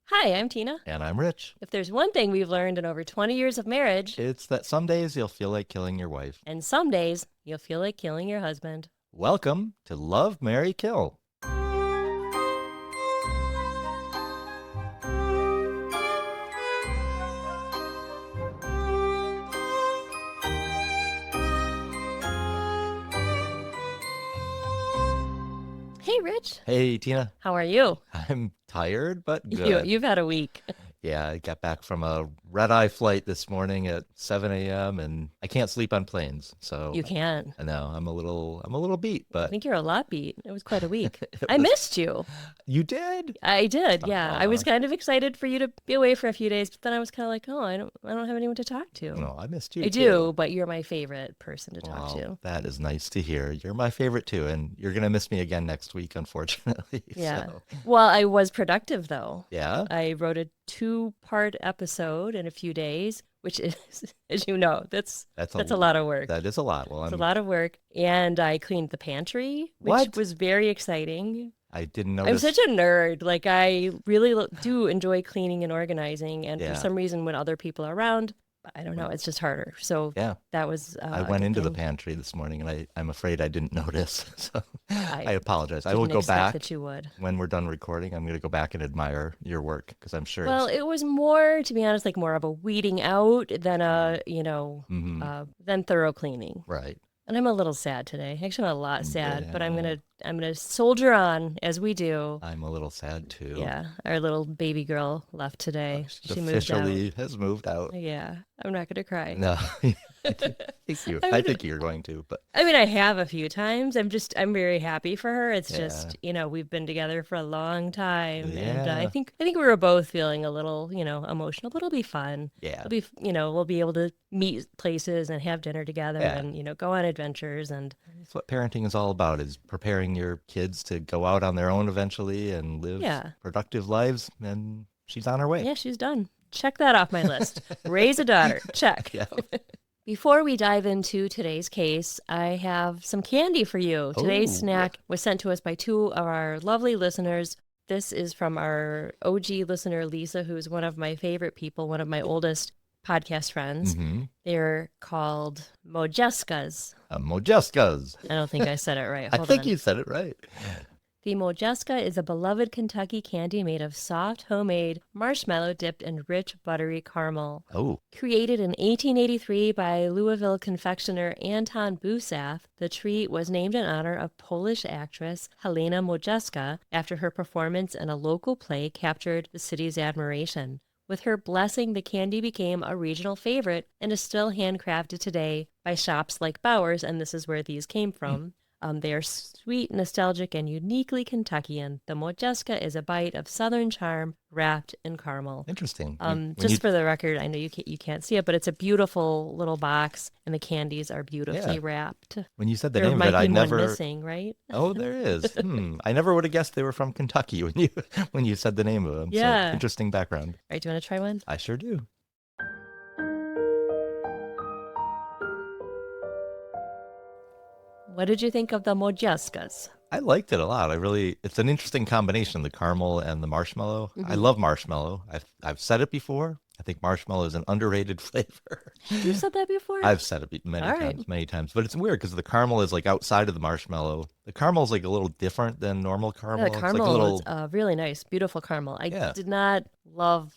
Hi, I'm Tina. And I'm Rich. If there's one thing we've learned in over 20 years of marriage, It's that some days you'll feel like killing your wife. and some days you'll feel like killing your husband. Welcome to Love, Marry, Kill. Hey, Rich. Hey, Tina. How are you? I'm tired, but good. You've had a week. Yeah, I got back from a red-eye flight this morning at 7 a.m. and I can't sleep on planes. So You can. I know I'm a little beat, I but think you're a lot beat. It was quite a week. it I was, missed you. you did? I did, yeah. I Uh, was kind of excited for you to be away for a few days, but then I was kind of like, oh, I don't have anyone to talk to. no, I missed you I too. do, but you're my favorite person to talk Well, to. that is nice to hear. You're my favorite too, and you're gonna miss me again next week, unfortunately. Yeah. So, Well, I was productive though. yeah, I wrote a two-part episode in a few days, which is, as you know, that's a lot of work. that is a lot. Well, It's a lot of work. And I cleaned the pantry, which What? was very exciting. I didn't I'm notice. such a nerd. Like, I really do enjoy cleaning and organizing. And for Yeah, some reason, when other people are around, I don't know, it's just harder. So yeah. that was I a went good into the thing. pantry this morning, and I'm afraid I didn't notice. So I I apologize. I will didn't go expect back that you would. when we're done recording. I'm going to go back and admire your work because I'm sure Well, it's. it was more, to be honest, like more of a weeding out than Mm-hmm. than thorough cleaning. Right. And I'm a little sad today. Actually, I'm a lot sad, but Yeah. I'm gonna soldier on as we do. I'm a little sad too. Yeah, our little baby girl left today. She She moved out. officially has moved out. Yeah, I'm not gonna cry. No, I think you. I'm I gonna, think you're going to, but I mean, I have a few times. I'm very happy for her. It's yeah, just, we've been together for a long time, and yeah, I think we were both feeling a little, emotional, but it'll be fun. yeah, We'll be able to meet places and have dinner together, yeah. and go on adventures, and That's what parenting is all about: is preparing your kids to go out on their own eventually and live yeah, productive lives. And she's on her way. yeah, she's done. Check that off my list. Raise a daughter. Check. Yeah. Before we dive into today's case, I have some candy for you. Today's Oh, snack was sent to us by two of our lovely listeners. This is from our OG listener, Lisa, who's one of my favorite people, one of my oldest podcast friends. mm-hmm. They're called Mojeskas. Mojeskas. I don't think I said it right. I Hold think on. you said it right. The Mojeska is a beloved Kentucky candy made of soft, homemade marshmallow dipped in rich, buttery caramel. Oh, Created in 1883 by Louisville confectioner Anton Busaf, the treat was named in honor of Polish actress Helena Modjeska after her performance in a local play captured the city's admiration. With her blessing, the candy became a regional favorite and is still handcrafted today by shops like Bowers, and this is where these came from. They are sweet, nostalgic, and uniquely Kentuckian. The Modjeska is a bite of Southern charm wrapped in caramel. interesting. Just for the record, I know you can't see it, but it's a beautiful little box, and the candies are beautifully Yeah. wrapped. When you said the There name of might it, I be one never. missing, right? Oh, there is. I never would have guessed they were from Kentucky when you said the name of them. Yeah. So, interesting background. All right, do you want to try one? I sure do. What did you think of the Modjeskas? I liked it a lot. It's an interesting combination, the caramel and the marshmallow. I Mhm. love marshmallow. I've said it before. I think marshmallow is an underrated flavor. You said that before? I've said it many All right. times, many times. But it's weird because the caramel is like outside of the marshmallow. The caramel is like a little different than normal caramel. Yeah, the It's caramel like a little, is really nice, beautiful caramel. I yeah. did not love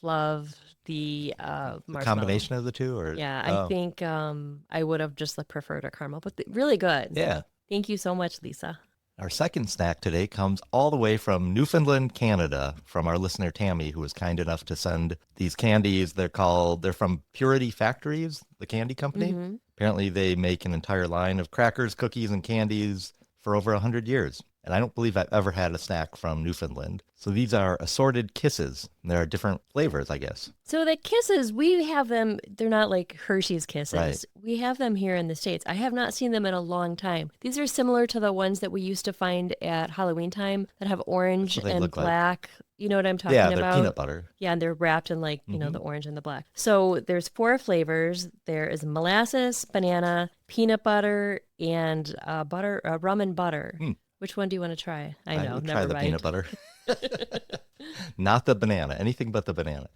the The marshmallow. combination of the two, or Yeah, I oh, think I would have just preferred a caramel, but really good. yeah. Thank you so much, Lisa. Our second snack today comes all the way from Newfoundland, Canada, from our listener Tammy, who was kind enough to send these candies. They're from Purity Factories, the candy company. Hmm. Apparently, they make an entire line of crackers, cookies, and candies for over 100 years. And I don't believe I've ever had a snack from Newfoundland. So these are assorted kisses. And there are different flavors, I guess. So the kisses, we have them, they're not like Hershey's kisses. Right. We have them here in the States. I have not seen them in a long time. These are similar to the ones that we used to find at Halloween time that have orange That's what they and look like. black. You know what I'm talking Yeah, about? they're peanut butter. Yeah, and they're wrapped in like, Mhm. the orange and the black. So there's 4 flavors. There is molasses, banana, peanut butter, and rum and butter. Which one do you want to try? I know, would never try the mind. peanut butter. Not the banana. Anything but the banana.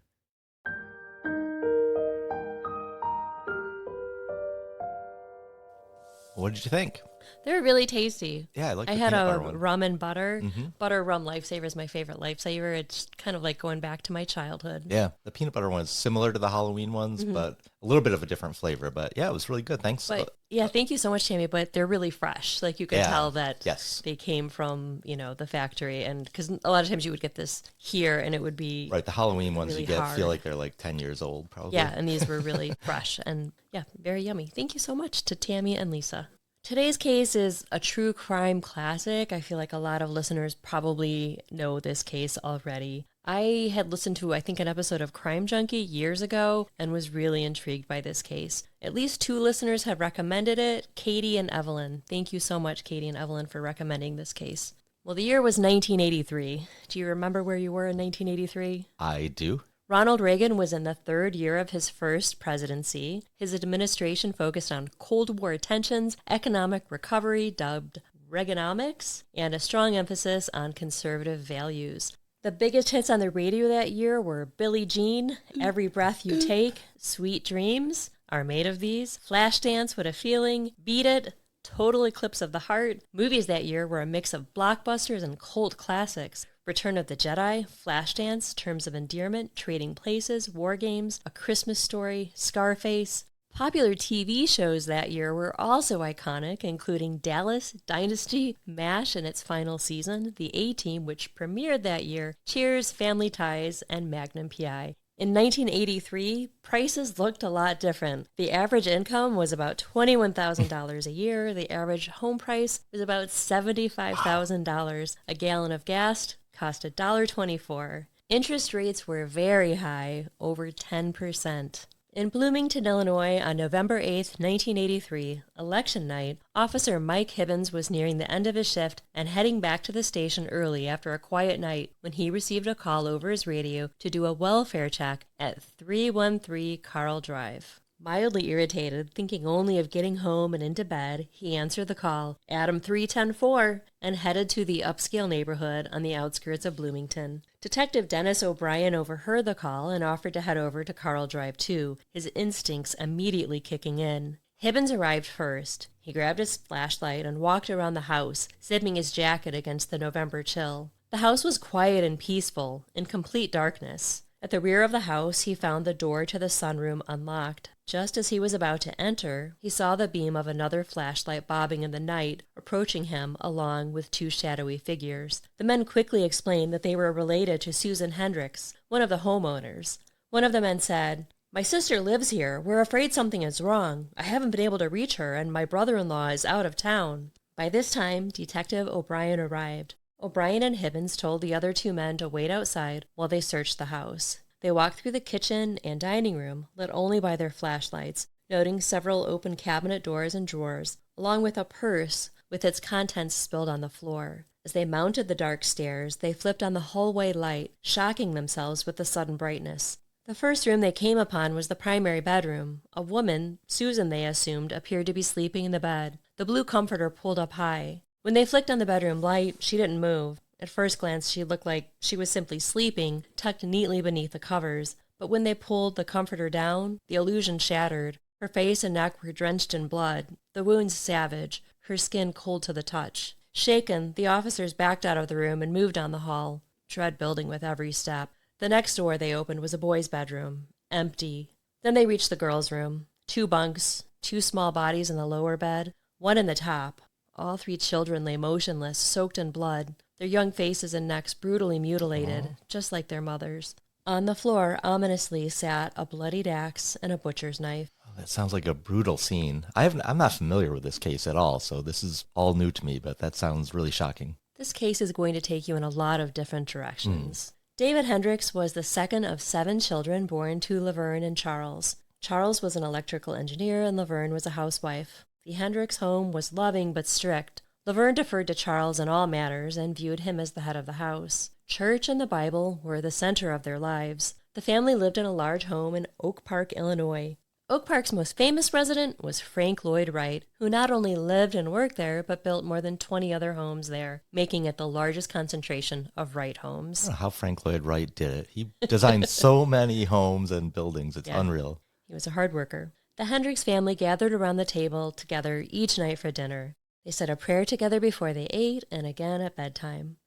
What did you think? They're really tasty. Yeah, I like I the had peanut a butter one. rum and butter. Mm-hmm. Butter rum lifesaver is my favorite lifesaver. It's kind of like going back to my childhood. Yeah, the peanut butter one is similar to the Halloween ones, but a little bit of a different flavor. But yeah, it was really good. Thanks. But yeah, thank you so much, Tammy. But they're really fresh. Like you could Yeah, tell that yes. they came from, the factory. And because a lot of times you would get this here and it would be Right, the Halloween ones really you get hard. feel like they're like 10 years old, probably. Yeah, and these were really fresh and yeah, very yummy. Thank you so much to Tammy and Lisa. Today's case is a true crime classic. I feel like a lot of listeners probably know this case already. I had listened to, I think, an episode of Crime Junkie years ago and was really intrigued by this case. At least 2 listeners have recommended it, Katie and Evelyn. Thank you so much, Katie and Evelyn, for recommending this case. Well, the year was 1983. Do you remember where you were in 1983? I do. Ronald Reagan was in the 3rd year of his first presidency. His administration focused on Cold War tensions, economic recovery, dubbed Reaganomics, and a strong emphasis on conservative values. The biggest hits on the radio that year were Billie Jean, Every Breath You Take, Sweet Dreams, Are Made of These, Flashdance, What a Feeling, Beat It, Total Eclipse of the Heart. Movies that year were a mix of blockbusters and cult classics. Return of the Jedi, Flashdance, Terms of Endearment, Trading Places, War Games, A Christmas Story, Scarface. Popular TV shows that year were also iconic, including Dallas, Dynasty, MASH in its final season, The A-Team, which premiered that year, Cheers, Family Ties, and Magnum P.I. In 1983, prices looked a lot different. The average income was about $21,000 a year. The average home price was about $75,000. A gallon of gas cost $1.24. Interest rates were very high, over 10%. In Bloomington, Illinois, on November 8, 1983, election night, Officer Mike Hibbins was nearing the end of his shift and heading back to the station early after a quiet night when he received a call over his radio to do a welfare check at 313 Carl Drive. Mildly irritated, thinking only of getting home and into bed, he answered the call, Adam 3104, and headed to the upscale neighborhood on the outskirts of Bloomington. Detective Dennis O'Brien overheard the call and offered to head over to Carl Drive too, his instincts immediately kicking in. Hibbins arrived first. He grabbed his flashlight and walked around the house, zipping his jacket against the November chill. The house was quiet and peaceful, in complete darkness. At the rear of the house, he found the door to the sunroom unlocked. Just as he was about to enter, he saw the beam of another flashlight bobbing in the night, approaching him along with 2 shadowy figures. The men quickly explained that they were related to Susan Hendricks, one of the homeowners. One of the men said, "My sister lives here. We're afraid something is wrong. I haven't been able to reach her, and my brother-in-law is out of town." By this time, Detective O'Brien arrived. O'Brien and Hibbins told the other 2 men to wait outside while they searched the house. They walked through the kitchen and dining room, lit only by their flashlights, noting several open cabinet doors and drawers, along with a purse with its contents spilled on the floor. As they mounted the dark stairs, they flipped on the hallway light, shocking themselves with the sudden brightness. The first room they came upon was the primary bedroom. A woman, Susan they assumed, appeared to be sleeping in the bed, the blue comforter pulled up high. When they flicked on the bedroom light, she didn't move. At first glance, she looked like she was simply sleeping, tucked neatly beneath the covers. But when they pulled the comforter down, the illusion shattered. Her face and neck were drenched in blood, the wounds savage, her skin cold to the touch. Shaken, the officers backed out of the room and moved down the hall, dread building with every step. The next door they opened was a boy's bedroom, empty. Then they reached the girls' room. 2 bunks, 2 small bodies in the lower bed, 1 in the top. All 3 children lay motionless, soaked in blood, their young faces and necks brutally mutilated, just like their mothers. On the floor, ominously, sat a bloodied axe and a butcher's knife. Oh, that sounds like a brutal scene. I'm not familiar with this case at all, so this is all new to me, but that sounds really shocking. This case is going to take you in a lot of different directions. David Hendricks was the second of 7 children born to Laverne and Charles. Charles was an electrical engineer and Laverne was a housewife. The Hendricks home was loving but strict. Laverne deferred to Charles in all matters and viewed him as the head of the house. Church and the Bible were the center of their lives. The family lived in a large home in Oak Park, Illinois. Oak Park's most famous resident was Frank Lloyd Wright, who not only lived and worked there, but built more than 20 other homes there, making it the largest concentration of Wright I homes. don't know how Frank Lloyd Wright did it. He designed so many homes and buildings. It's unreal. He was a hard worker. The Hendricks family gathered around the table together each night for dinner. They said a prayer together before they ate and again at bedtime.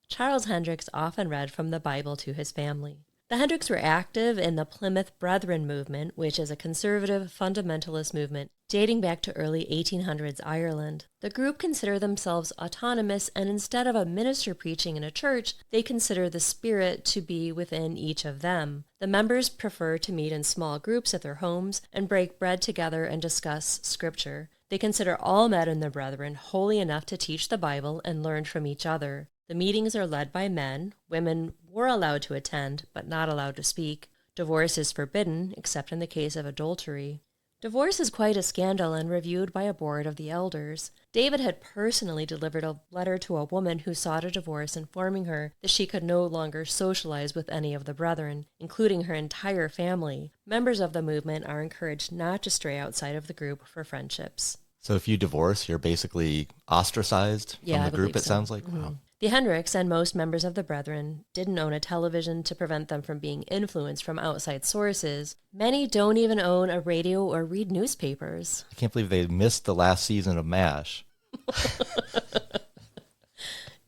Charles Hendricks often read from the Bible to his family. The Hendricks were active in the Plymouth Brethren movement, which is a conservative fundamentalist movement dating back to early 1800s Ireland. The group considered themselves autonomous, and instead of a minister preaching in a church, they consider the Spirit to be within each of them. The members prefer to meet in small groups at their homes and break bread together and discuss Scripture. They consider all men in the Brethren holy enough to teach the Bible and learn from each other. The meetings are led by men. Women were allowed to attend, but not allowed to speak. Divorce is forbidden, except in the case of adultery. Divorce is quite a scandal and reviewed by a board of the elders. David had personally delivered a letter to a woman who sought a divorce, informing her that she could no longer socialize with any of the brethren, including her entire family. Members of the movement are encouraged not to stray outside of the group for friendships. So if you divorce, you're basically ostracized from the group, it sounds like? Mm-hmm. Wow. The Hendricks and most members of the Brethren didn't own a television to prevent them from being influenced from outside sources. Many don't even own a radio or read newspapers. I can't believe they missed the last season of MASH.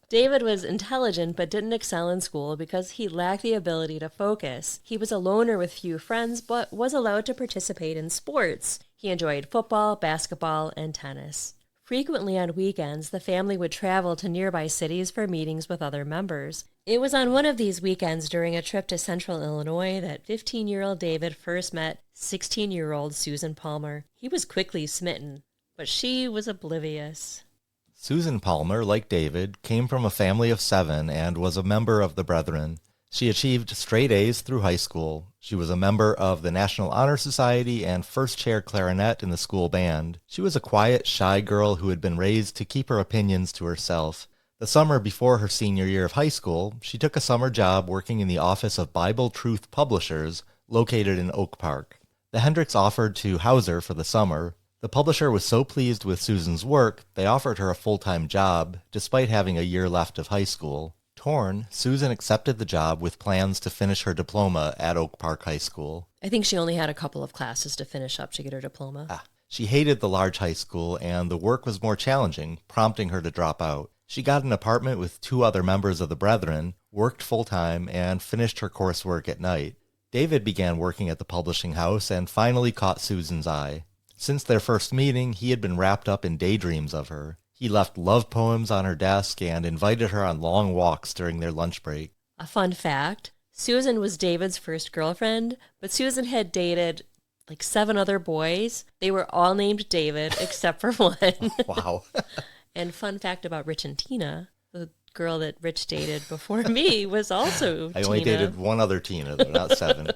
David was intelligent but didn't excel in school because he lacked the ability to focus. He was a loner with few friends but was allowed to participate in sports. He enjoyed football, basketball, and tennis. Frequently on weekends, the family would travel to nearby cities for meetings with other members. It was on one of these weekends during a trip to central Illinois that 15-year-old David first met 16-year-old Susan Palmer. He was quickly smitten, but she was oblivious. Susan Palmer, like David, came from a family of 7 and was a member of the Brethren. She achieved straight A's through high school. She was a member of the National Honor Society and first chair clarinet in the school band. She was a quiet, shy girl who had been raised to keep her opinions to herself. The summer before her senior year of high school, she took a summer job working in the office of Bible Truth Publishers, located in Oak Park. The Hendricks offered to house her for the summer. The publisher was so pleased with Susan's work, they offered her a full-time job, despite having a year left of high school. Torn, Susan accepted the job with plans to finish her diploma at Oak Park High School. I think she only had a couple of classes to finish up to get her diploma. She hated the large high school, and the work was more challenging, prompting her to drop out. She got an apartment with 2 other members of the Brethren, worked full-time, and finished her coursework at night. David began working at the publishing house and finally caught Susan's eye. Since their first meeting, he had been wrapped up in daydreams of her. He left love poems on her desk and invited her on long walks during their lunch break. A fun fact, Susan was David's first girlfriend, but Susan had dated like 7 other boys. They were all named David except for one. Wow. And fun fact about Rich and Tina, the girl that Rich dated before me was also Tina. I only dated one other Tina, though, not 7.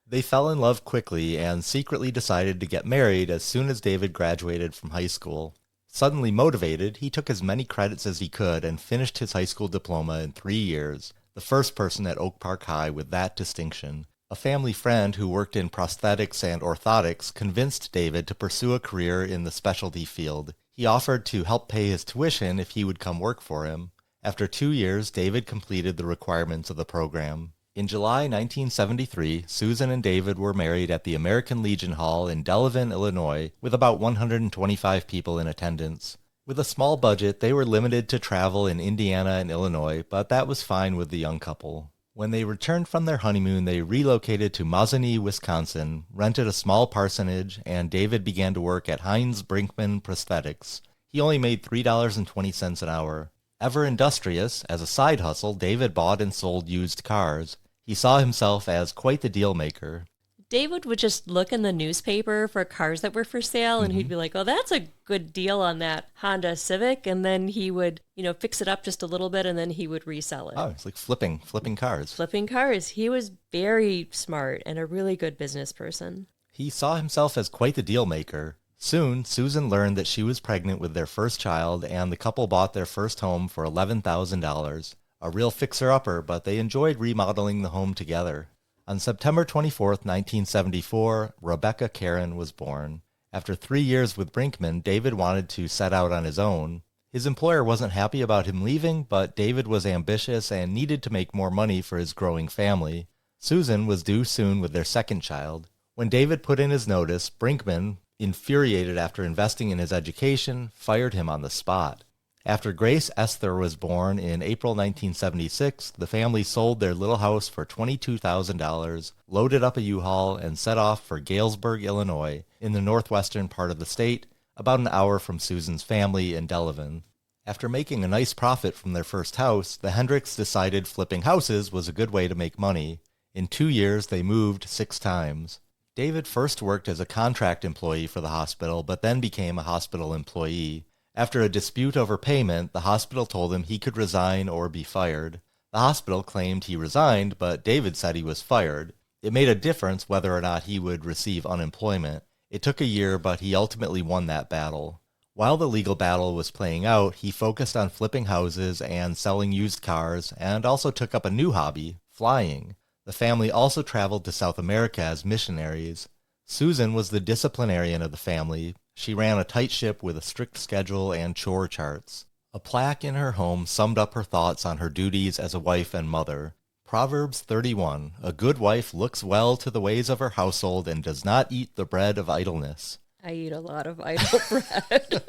They fell in love quickly and secretly decided to get married as soon as David graduated from high school. Suddenly motivated, he took as many credits as he could and finished his high school diploma in 3 years, the first person at Oak Park High with that distinction. A family friend who worked in prosthetics and orthotics convinced David to pursue a career in the specialty field. He offered to help pay his tuition if he would come work for him. After 2 years, David completed the requirements of the program. In July 1973, Susan and David were married at the American Legion Hall in Delavan, Illinois, with about 125 people in attendance. With a small budget, they were limited to travel in Indiana and Illinois, but that was fine with the young couple. When they returned from their honeymoon, they relocated to Mazzini, Wisconsin, rented a small parsonage, and David began to work at Heinz Brinkman Prosthetics. He only made $3.20 an hour. Ever industrious, as a side hustle, David bought and sold used cars. He saw himself as quite the deal maker. David would just look in the newspaper for cars that were for sale, and he'd be like, oh, that's a good deal on that Honda Civic. And then he would, fix it up just a little bit, and then he would resell it. Oh, it's like flipping cars. Flipping cars. He was very smart and a really good business person. He saw himself as quite the deal maker. Soon, Susan learned that she was pregnant with their first child, and the couple bought their first home for $11,000. A real fixer-upper, but they enjoyed remodeling the home together. On September 24th, 1974, Rebecca Karen was born. After 3 years with Brinkman, David wanted to set out on his own. His employer wasn't happy about him leaving, but David was ambitious and needed to make more money for his growing family. Susan was due soon with their second child. When David put in his notice, Brinkman, infuriated after investing in his education, fired him on the spot. After Grace Esther was born in April 1976, the family sold their little house for $22,000, loaded up a U-Haul, and set off for Galesburg, Illinois, in the northwestern part of the state, about an hour from Susan's family in Delavan. After making a nice profit from their first house, the Hendricks decided flipping houses was a good way to make money. In 2 years, they moved 6 times. David first worked as a contract employee for the hospital, but then became a hospital employee. After a dispute over payment, the hospital told him he could resign or be fired. The hospital claimed he resigned, but David said he was fired. It made a difference whether or not he would receive unemployment. It took a year, but he ultimately won that battle. While the legal battle was playing out, he focused on flipping houses and selling used cars, and also took up a new hobby, flying. The family also traveled to South America as missionaries. Susan was the disciplinarian of the family. She ran a tight ship with a strict schedule and chore charts. A plaque in her home summed up her thoughts on her duties as a wife and mother. Proverbs 31, "A good wife looks well to the ways of her household and does not eat the bread of idleness." I eat a lot of idle bread.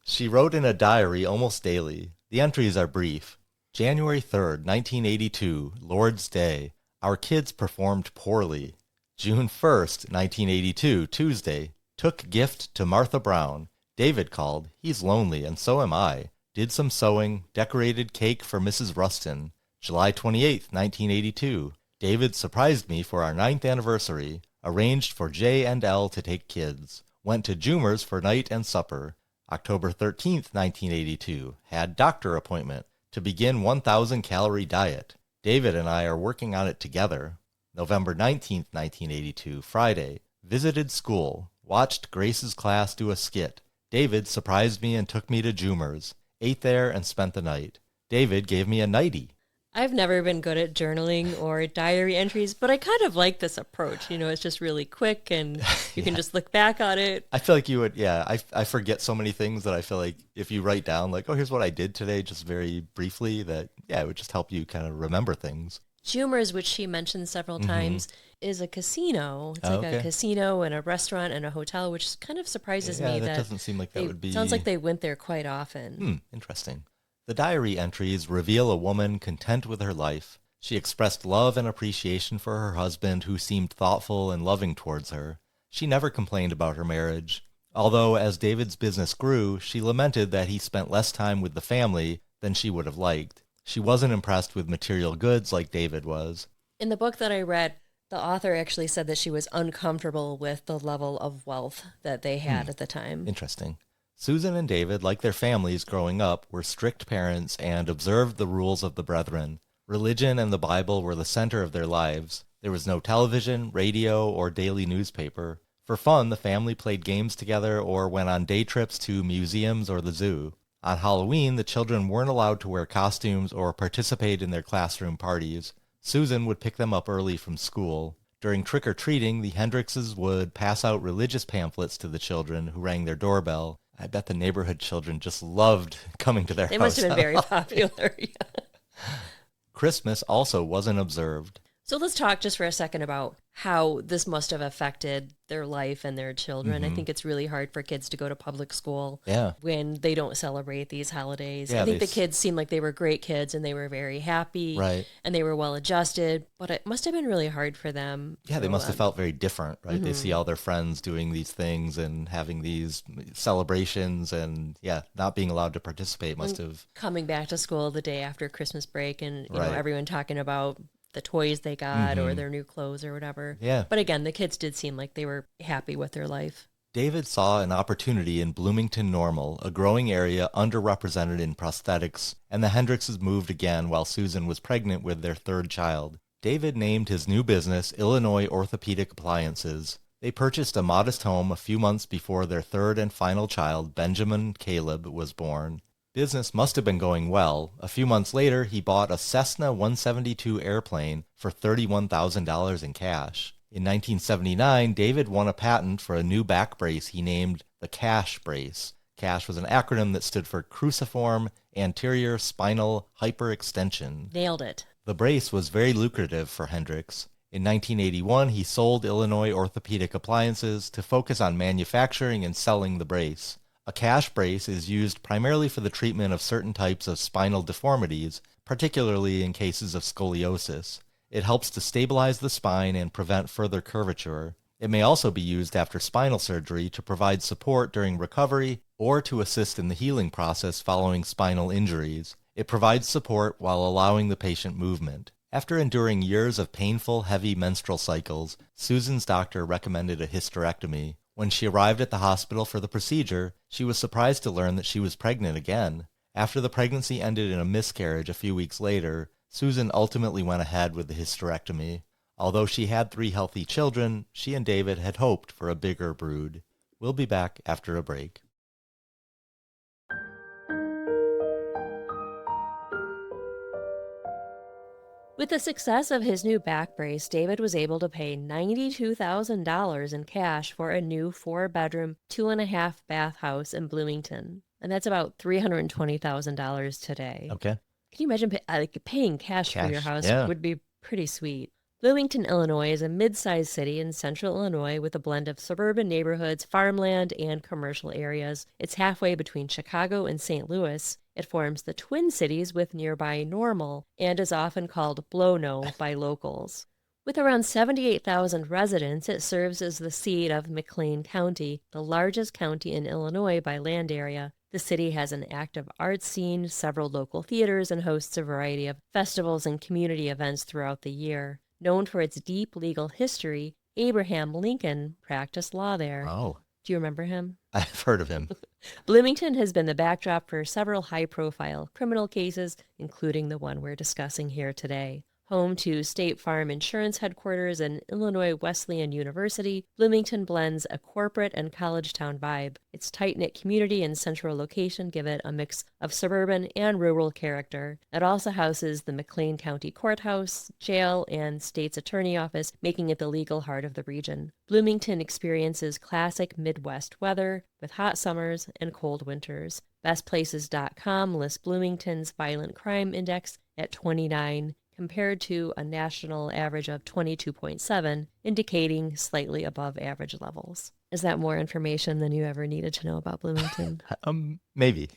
She wrote in a diary almost daily. The entries are brief. January 3rd, 1982, Lord's Day. Our kids performed poorly. June 1st, 1982, Tuesday. Took gift to Martha Brown. David called. He's lonely, and so am I. Did some sewing. Decorated cake for Mrs. Rustin. July 28th, 1982. David surprised me for our 9th anniversary. Arranged for J and L to take kids. Went to Jumer's for night and supper. October 13th, 1982. Had doctor appointment to begin 1,000-calorie diet. David and I are working on it together. November 19th, 1982, Friday. Visited school. Watched Grace's class do a skit. David surprised me and took me to Jumer's. Ate there and spent the night. David gave me a nightie. I've never been good at journaling or diary entries, but I kind of like this approach. You know, it's just really quick and you can just look back on it. I feel like you would, I forget so many things that I feel like if you write down like, oh, here's what I did today, just very briefly, that, it would just help you kind of remember things. Jumer's, which she mentioned several times, is a casino. It's like a casino and a restaurant and a hotel, which kind of surprises me. That doesn't seem like that would be... Sounds like they went there quite often. Interesting. The diary entries reveal a woman content with her life. She expressed love and appreciation for her husband, who seemed thoughtful and loving towards her. She never complained about her marriage. Although, as David's business grew, she lamented that he spent less time with the family than she would have liked. She wasn't impressed with material goods like David was. In the book that I read, the author actually said that she was uncomfortable with the level of wealth that they had at the time. Interesting. Susan and David, like their families growing up, were strict parents and observed the rules of the brethren. Religion and the Bible were the center of their lives. There was no television, radio, or daily newspaper. For fun, the family played games together or went on day trips to museums or the zoo. On Halloween, the children weren't allowed to wear costumes or participate in their classroom parties. Susan would pick them up early from school. During trick-or-treating, the Hendrickses would pass out religious pamphlets to the children who rang their doorbell. I bet the neighborhood children just loved coming to their house. They must have been very popular. Christmas also wasn't observed. So let's talk just for a second about how this must have affected their life and their children. I think it's really hard for kids to go to public school when they don't celebrate these holidays. I think the kids seemed like they were great kids and they were very happy and they were well adjusted, but it must have been really hard for them. Yeah, they must have felt very different, right? They see all their friends doing these things and having these celebrations and not being allowed to participate must have... Coming back to school the day after Christmas break and you know everyone talking about the toys they got or their new clothes or whatever. Yeah. But again, the kids did seem like they were happy with their life. David saw an opportunity in Bloomington Normal, a growing area underrepresented in prosthetics, and the Hendrickses moved again while Susan was pregnant with their third child. David named his new business Illinois Orthopedic Appliances. They purchased a modest home a few months before their third and final child, Benjamin Caleb, was born. Business must have been going well. A few months later, he bought a Cessna 172 airplane for $31,000 in cash. In 1979, David won a patent for a new back brace he named the CASH brace. CASH was an acronym that stood for Cruciform Anterior Spinal Hyperextension. Nailed it. The brace was very lucrative for Hendricks. In 1981, he sold Illinois Orthopedic Appliances to focus on manufacturing and selling the brace. A CASH brace is used primarily for the treatment of certain types of spinal deformities, particularly in cases of scoliosis. It helps to stabilize the spine and prevent further curvature. It may also be used after spinal surgery to provide support during recovery or to assist in the healing process following spinal injuries. It provides support while allowing the patient movement. After enduring years of painful, heavy menstrual cycles, Susan's doctor recommended a hysterectomy. When she arrived at the hospital for the procedure, she was surprised to learn that she was pregnant again. After the pregnancy ended in a miscarriage a few weeks later, Susan ultimately went ahead with the hysterectomy. Although she had 3 healthy children, she and David had hoped for a bigger brood. We'll be back after a break. With the success of his new back brace, David was able to pay $92,000 in cash for a new 4-bedroom, 2.5-bath house in Bloomington. And that's about $320,000 today. Okay. Can you imagine paying cash for your house? Yeah. Would be pretty sweet. Bloomington, Illinois is a mid-sized city in central Illinois with a blend of suburban neighborhoods, farmland, and commercial areas. It's halfway between Chicago and St. Louis. It forms the Twin Cities with nearby Normal and is often called Blono by locals. With around 78,000 residents, it serves as the seat of McLean County, the largest county in Illinois by land area. The city has an active arts scene, several local theaters, and hosts a variety of festivals and community events throughout the year. Known for its deep legal history, Abraham Lincoln practiced law there. Oh. Do you remember him? I've heard of him. Bloomington has been the backdrop for several high-profile criminal cases, including the one we're discussing here today. Home to State Farm Insurance headquarters and Illinois Wesleyan University, Bloomington blends a corporate and college town vibe. Its tight-knit community and central location give it a mix of suburban and rural character. It also houses the McLean County Courthouse, jail, and state's attorney office, making it the legal heart of the region. Bloomington experiences classic Midwest weather with hot summers and cold winters. BestPlaces.com lists Bloomington's violent crime index at 29, compared to a national average of 22.7, indicating slightly above average levels. Is that more information than you ever needed to know about Bloomington? Maybe.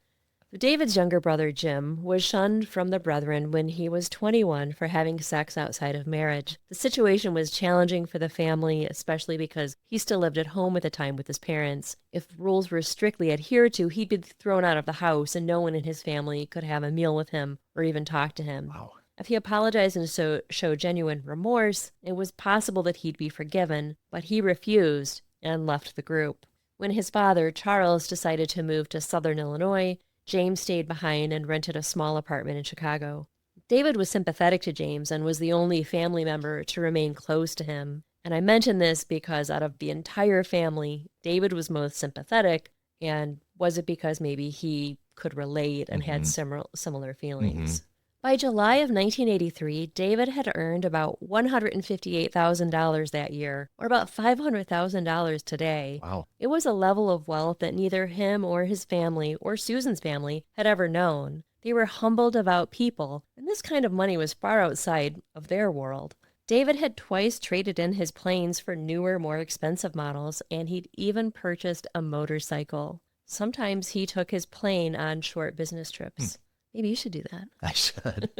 David's younger brother, Jim, was shunned from the brethren when he was 21 for having sex outside of marriage. The situation was challenging for the family, especially because he still lived at home at the time with his parents. If rules were strictly adhered to, he'd be thrown out of the house and no one in his family could have a meal with him or even talk to him. Wow. If he apologized and showed genuine remorse, it was possible that he'd be forgiven, but he refused and left the group. When his father, Charles, decided to move to southern Illinois, James stayed behind and rented a small apartment in Chicago. David was sympathetic to James and was the only family member to remain close to him. And I mention this because out of the entire family, David was most sympathetic, and was it because maybe he could relate and had similar feelings? By July of 1983, David had earned about $158,000 that year, or about $500,000 today. Wow. It was a level of wealth that neither him or his family or Susan's family had ever known. They were humble, devout people, and this kind of money was far outside of their world. David had twice traded in his planes for newer, more expensive models, and he'd even purchased a motorcycle. Sometimes he took his plane on short business trips. Maybe you should do that. I should.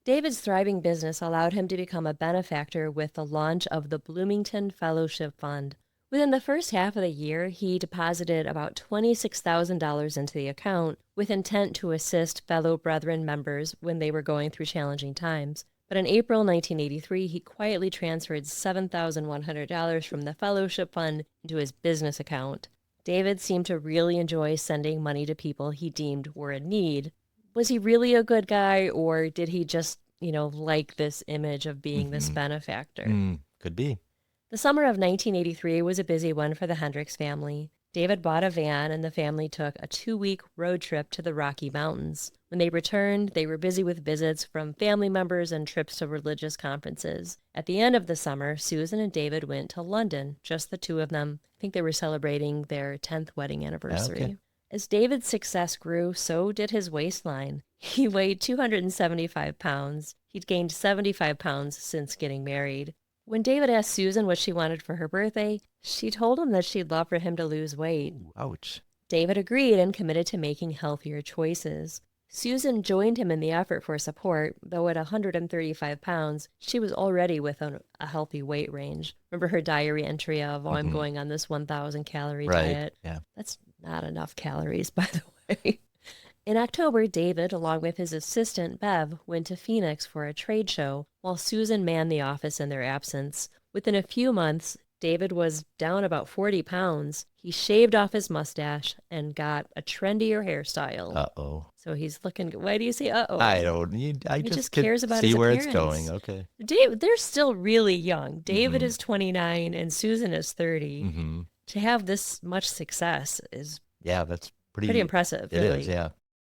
David's thriving business allowed him to become a benefactor with the launch of the Bloomington Fellowship Fund. Within the first half of the year, he deposited about $26,000 into the account with intent to assist fellow Brethren members when they were going through challenging times. But in April 1983, he quietly transferred $7,100 from the Fellowship Fund into his business account. David seemed to really enjoy sending money to people he deemed were in need. Was he really a good guy, or did he just, like this image of being this benefactor? Could be. The summer of 1983 was a busy one for the Hendricks family. David bought a van and the family took a 2-week road trip to the Rocky Mountains. When they returned, they were busy with visits from family members and trips to religious conferences. At the end of the summer, Susan and David went to London, just the two of them. I think they were celebrating their 10th wedding anniversary. Okay. As David's success grew, so did his waistline. He weighed 275 pounds. He'd gained 75 pounds since getting married. When David asked Susan what she wanted for her birthday, she told him that she'd love for him to lose weight. Ooh, ouch. David agreed and committed to making healthier choices. Susan joined him in the effort for support, though at 135 pounds, she was already within a healthy weight range. Remember her diary entry of, I'm going on this 1,000 calorie diet? Yeah. That's not enough calories, by the way. In October, David, along with his assistant, Bev, went to Phoenix for a trade show, while Susan manned the office in their absence. Within a few months, David was down about 40 pounds. He shaved off his mustache and got a trendier hairstyle. Uh-oh. So he's looking, why do you say uh-oh? I don't. I He just could cares about see his where appearance. it's going. Okay. They're still really young. David is 29 and Susan is 30. Mm-hmm. To have this much success is Yeah, that's pretty impressive, It really. is, yeah.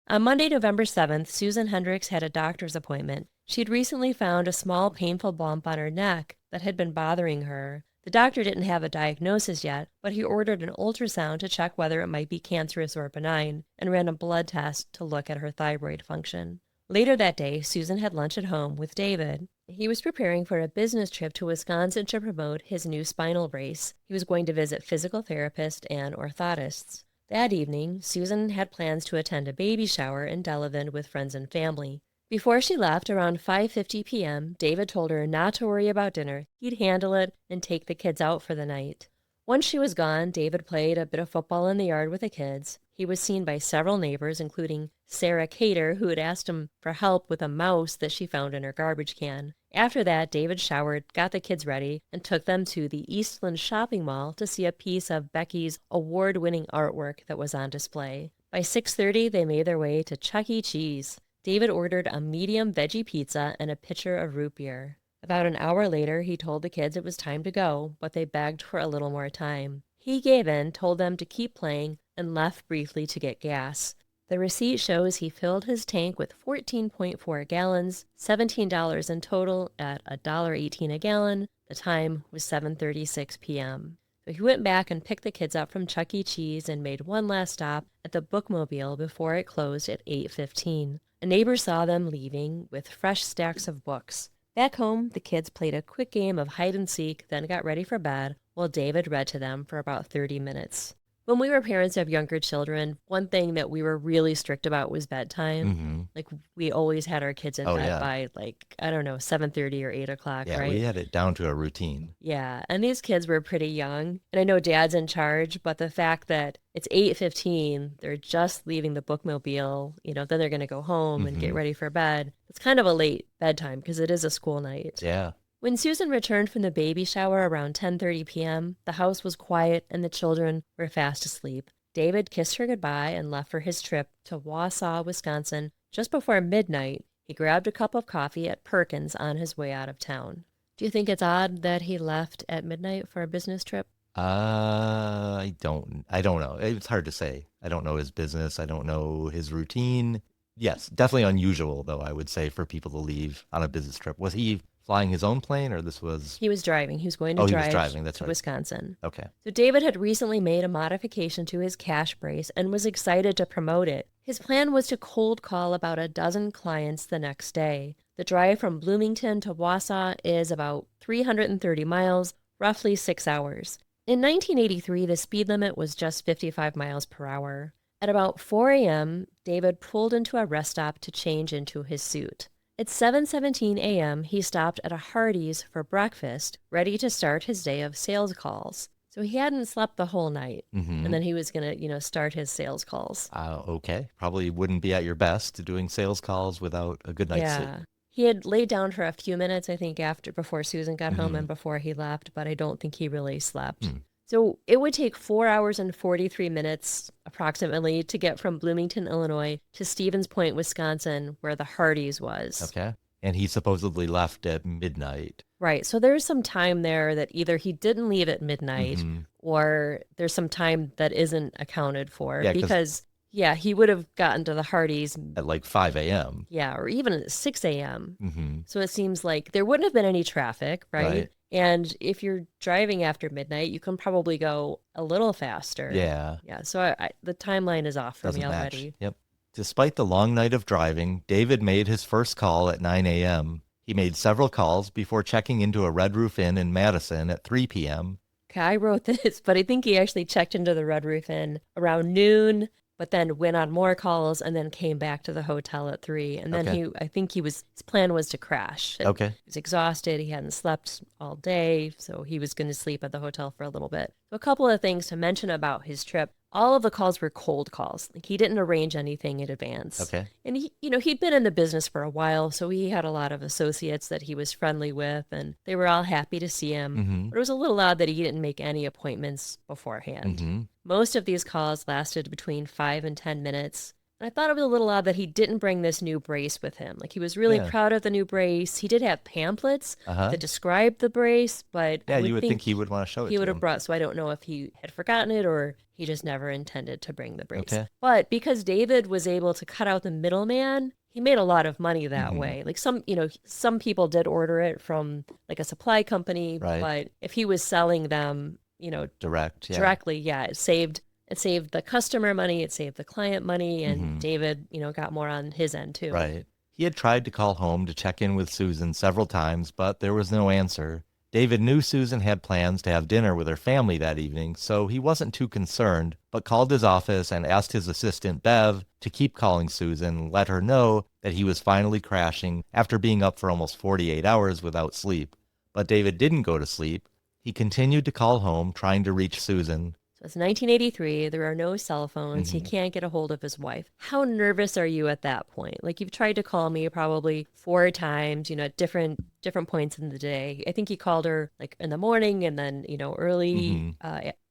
On Monday, November 7th, Susan Hendricks had a doctor's appointment. She'd recently found a small, painful bump on her neck that had been bothering her. The doctor didn't have a diagnosis yet, but he ordered an ultrasound to check whether it might be cancerous or benign, and ran a blood test to look at her thyroid function. Later that day, Susan had lunch at home with David. He was preparing for a business trip to Wisconsin to promote his new spinal brace. He was going to visit physical therapists and orthotists. That evening, Susan had plans to attend a baby shower in Delavan with friends and family. Before she left, around 5:50 p.m., David told her not to worry about dinner. He'd handle it and take the kids out for the night. Once she was gone, David played a bit of football in the yard with the kids. He was seen by several neighbors, including Sarah Cater, who had asked him for help with a mouse that she found in her garbage can. After that, David showered, got the kids ready, and took them to the Eastland shopping mall to see a piece of Becky's award-winning artwork that was on display. By 6:30, they made their way to Chuck E. Cheese. David ordered a medium veggie pizza and a pitcher of root beer. About an hour later, he told the kids it was time to go, but they begged for a little more time. He gave in, told them to keep playing, and left briefly to get gas. The receipt shows he filled his tank with 14.4 gallons, $17 in total at $1.18 a gallon. The time was 7:36 p.m. So he went back and picked the kids up from Chuck E. Cheese and made one last stop at the bookmobile before it closed at 8:15. A neighbor saw them leaving with fresh stacks of books. Back home, the kids played a quick game of hide and seek, then got ready for bed, while David read to them for about 30 minutes. When we were parents of younger children, one thing that we were really strict about was bedtime. Mm-hmm. Like, we always had our kids in bed by, 7:30 or 8 o'clock, Yeah, right? we had it down to a routine. Yeah, and these kids were pretty young. And I know Dad's in charge, but the fact that it's 8:15, they're just leaving the bookmobile, then they're going to go home and get ready for bed. It's kind of a late bedtime because it is a school night. Yeah. When Susan returned from the baby shower around 10:30 p.m., the house was quiet and the children were fast asleep. David kissed her goodbye and left for his trip to Wausau, Wisconsin. Just before midnight, he grabbed a cup of coffee at Perkins on his way out of town. Do you think it's odd that he left at midnight for a business trip? I don't know. It's hard to say. I don't know his business. I don't know his routine. Yes, definitely unusual, though, I would say, for people to leave on a business trip. Was he flying his own plane, or this was... He was driving. He was going to he drive was driving. That's to right. Wisconsin. Okay. So David had recently made a modification to his cash brace and was excited to promote it. His plan was to cold call about a dozen clients the next day. The drive from Bloomington to Wausau is about 330 miles, roughly 6 hours. In 1983, the speed limit was just 55 miles per hour. At about 4 a.m., David pulled into a rest stop to change into his suit. At 7:17 a.m., he stopped at a Hardee's for breakfast, ready to start his day of sales calls. So he hadn't slept the whole night, and then he was going to, start his sales calls. Okay. Probably wouldn't be at your best doing sales calls without a good night's sleep. He had laid down for a few minutes, I think, before Susan got home and before he left, but I don't think he really slept. So it would take 4 hours and 43 minutes, approximately, to get from Bloomington, Illinois, to Stevens Point, Wisconsin, where the Hardee's was. Okay. And he supposedly left at midnight. Right. So there's some time there that either he didn't leave at midnight Mm-hmm. or there's some time that isn't accounted for Yeah, because because, yeah, he would have gotten to the Hardee's, at like 5 a.m. yeah, or even at 6 a.m. Mm-hmm. So it seems like there wouldn't have been any traffic, right? Right. And if you're driving after midnight, you can probably go a little faster. Yeah. Yeah. So the timeline is off for me Doesn't match. already. Yep. Despite the long night of driving, David made his first call at 9 a.m. He made several calls before checking into a Red Roof Inn in Madison at 3 p.m. Okay, I wrote this, but I think he actually checked into the Red Roof Inn around noon, but then went on more calls and then came back to the hotel at 3. And then Okay. I think his plan was to crash. And Okay. he was exhausted. He hadn't slept all day, so he was going to sleep at the hotel for a little bit. So a couple of things to mention about his trip. All of the calls were cold calls. Like he didn't arrange anything in advance. Okay. And he'd been in the business for a while, so he had a lot of associates that he was friendly with, and they were all happy to see him. Mm-hmm. But it was a little odd that he didn't make any appointments beforehand. Mm-hmm. Most of these calls lasted between 5 and 10 minutes. And I thought it was a little odd that he didn't bring this new brace with him. Like he was really Yeah. proud of the new brace. He did have pamphlets Uh-huh. that described the brace, but Yeah, I you would think he would want to show it he to would have him. brought. So I don't know if he had forgotten it or he just never intended to bring the brace. Okay. But because David was able to cut out the middleman, he made a lot of money that Mhm. way. Like some people did order it from like a supply company, Right. but if he was selling them, Direct. Yeah. directly, yeah, it saved the customer money, it saved the client money, and Mhm. David, got more on his end too. Right. He had tried to call home to check in with Susan several times, but there was no answer. David knew Susan had plans to have dinner with her family that evening, so he wasn't too concerned, but called his office and asked his assistant Bev to keep calling Susan and let her know that he was finally crashing after being up for almost 48 hours without sleep. But David didn't go to sleep. He continued to call home, trying to reach Susan. So it's 1983. There are no cell phones. He Mhm. can't get a hold of his wife. How nervous are you at that point? Like you've tried to call me probably 4 times, at different points in the day. I think he called her like in the morning and then, early,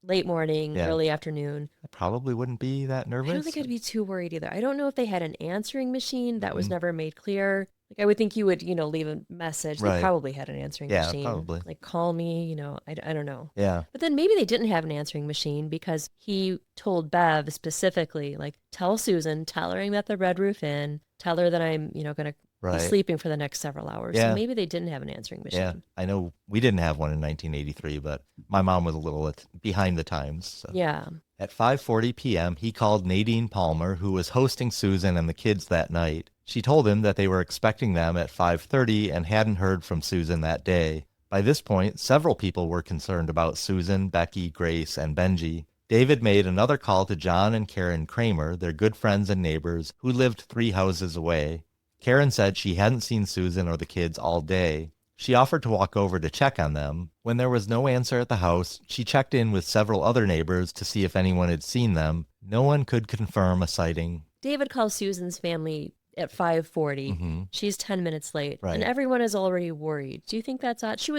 late morning, Yeah. early afternoon. I probably wouldn't be that nervous. I don't think I'd be too worried either. I don't know if they had an answering machine. That was Mhm. never made clear. Like I would think you would, leave a message. They Right. probably had an answering Yeah, machine. probably. Like call me, I don't know. Yeah. But then maybe they didn't have an answering machine because he told Bev specifically, like, tell Susan, tell her I'm at the Red Roof Inn, tell her that I'm, going to be Right. sleeping for the next several hours. Yeah. So maybe they didn't have an answering machine. Yeah, I know we didn't have one in 1983, but my mom was a little behind the times. So. Yeah. At 5:40 p.m., he called Nadine Palmer, who was hosting Susan and the kids that night. She told him that they were expecting them at 5:30 and hadn't heard from Susan that day. By this point, several people were concerned about Susan, Becky, Grace, and Benji. David made another call to John and Karen Kramer, their good friends and neighbors, who lived 3 houses away. Karen said she hadn't seen Susan or the kids all day. She offered to walk over to check on them. When there was no answer at the house, she checked in with several other neighbors to see if anyone had seen them. No one could confirm a sighting. David calls Susan's family at 5:40. Mhm. She's 10 minutes late, Right. and everyone is already worried. Do you think that's odd? She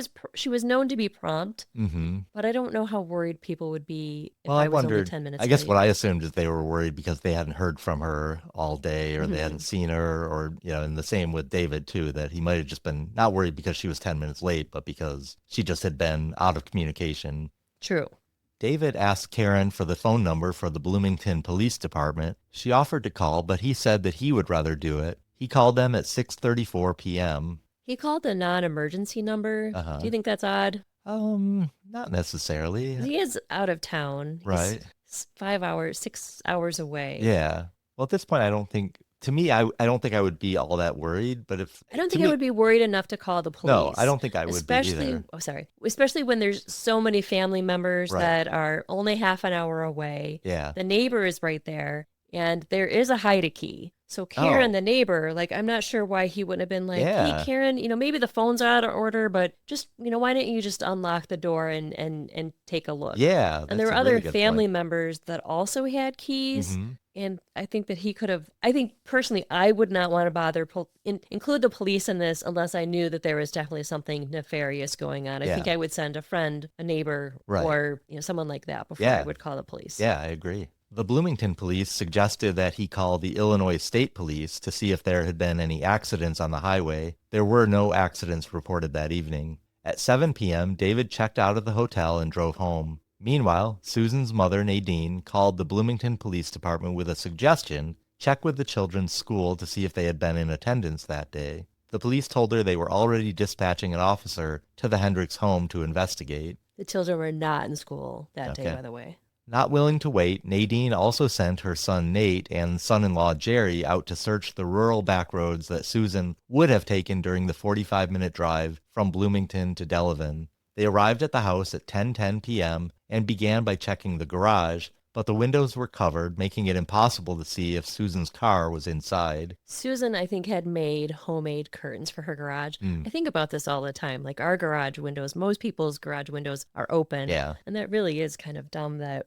was known to be prompt, Mm-hmm. but I don't know how worried people would be if Well, I I was only wondered, 10 minutes I guess late. what I assumed is they were worried because they hadn't heard from her all day or they Mhm. hadn't seen her or, and the same with David too, that he might have just been not worried because she was 10 minutes late, but because she just had been out of communication. True. David asked Karen for the phone number for the Bloomington Police Department. She offered to call, but he said that he would rather do it. He called them at 6:34 p.m. He called a non-emergency number. Uh-huh. Do you think that's odd? Not necessarily. He is out of town. Right. He's 6 hours away. Yeah. Well, at this point, I don't think, to me, I don't think I would be all that worried, but if, I don't to think I me- would be worried enough to call the police. No, I don't think I would be either. Especially when there's so many family members Right. that are only half an hour away. Yeah. The neighbor is right there, and there is a hide a key. So Karen, Oh. the neighbor, like I'm not sure why he wouldn't have been like, Yeah. "Hey, Karen, maybe the phone's out of order, but just why don't you just unlock the door and take a look?" Yeah. And there were that's a other really good family point. members that also had keys. Mhm. And I think that he could have, I think personally, I would not want to bother, include the police in this unless I knew that there was definitely something nefarious going on. I think Yeah. I would send a friend, a neighbor, Right. or someone like that before Yeah. I would call the police. Yeah, I agree. The Bloomington police suggested that he call the Illinois State Police to see if there had been any accidents on the highway. There were no accidents reported that evening. At 7 p.m., David checked out of the hotel and drove home. Meanwhile, Susan's mother, Nadine, called the Bloomington Police Department with a suggestion: check with the children's school to see if they had been in attendance that day. The police told her they were already dispatching an officer to the Hendricks home to investigate. The children were not in school that day, Okay. by the way. Not willing to wait, Nadine also sent her son Nate and son-in-law Jerry out to search the rural back roads that Susan would have taken during the 45-minute drive from Bloomington to Delavan. They arrived at the house at 10:10 p.m. and began by checking the garage, but the windows were covered, making it impossible to see if Susan's car was inside. Susan, I think, had made homemade curtains for her garage. I think about this all the time. Like our garage windows, most people's garage windows are open. Yeah. And that really is kind of dumb that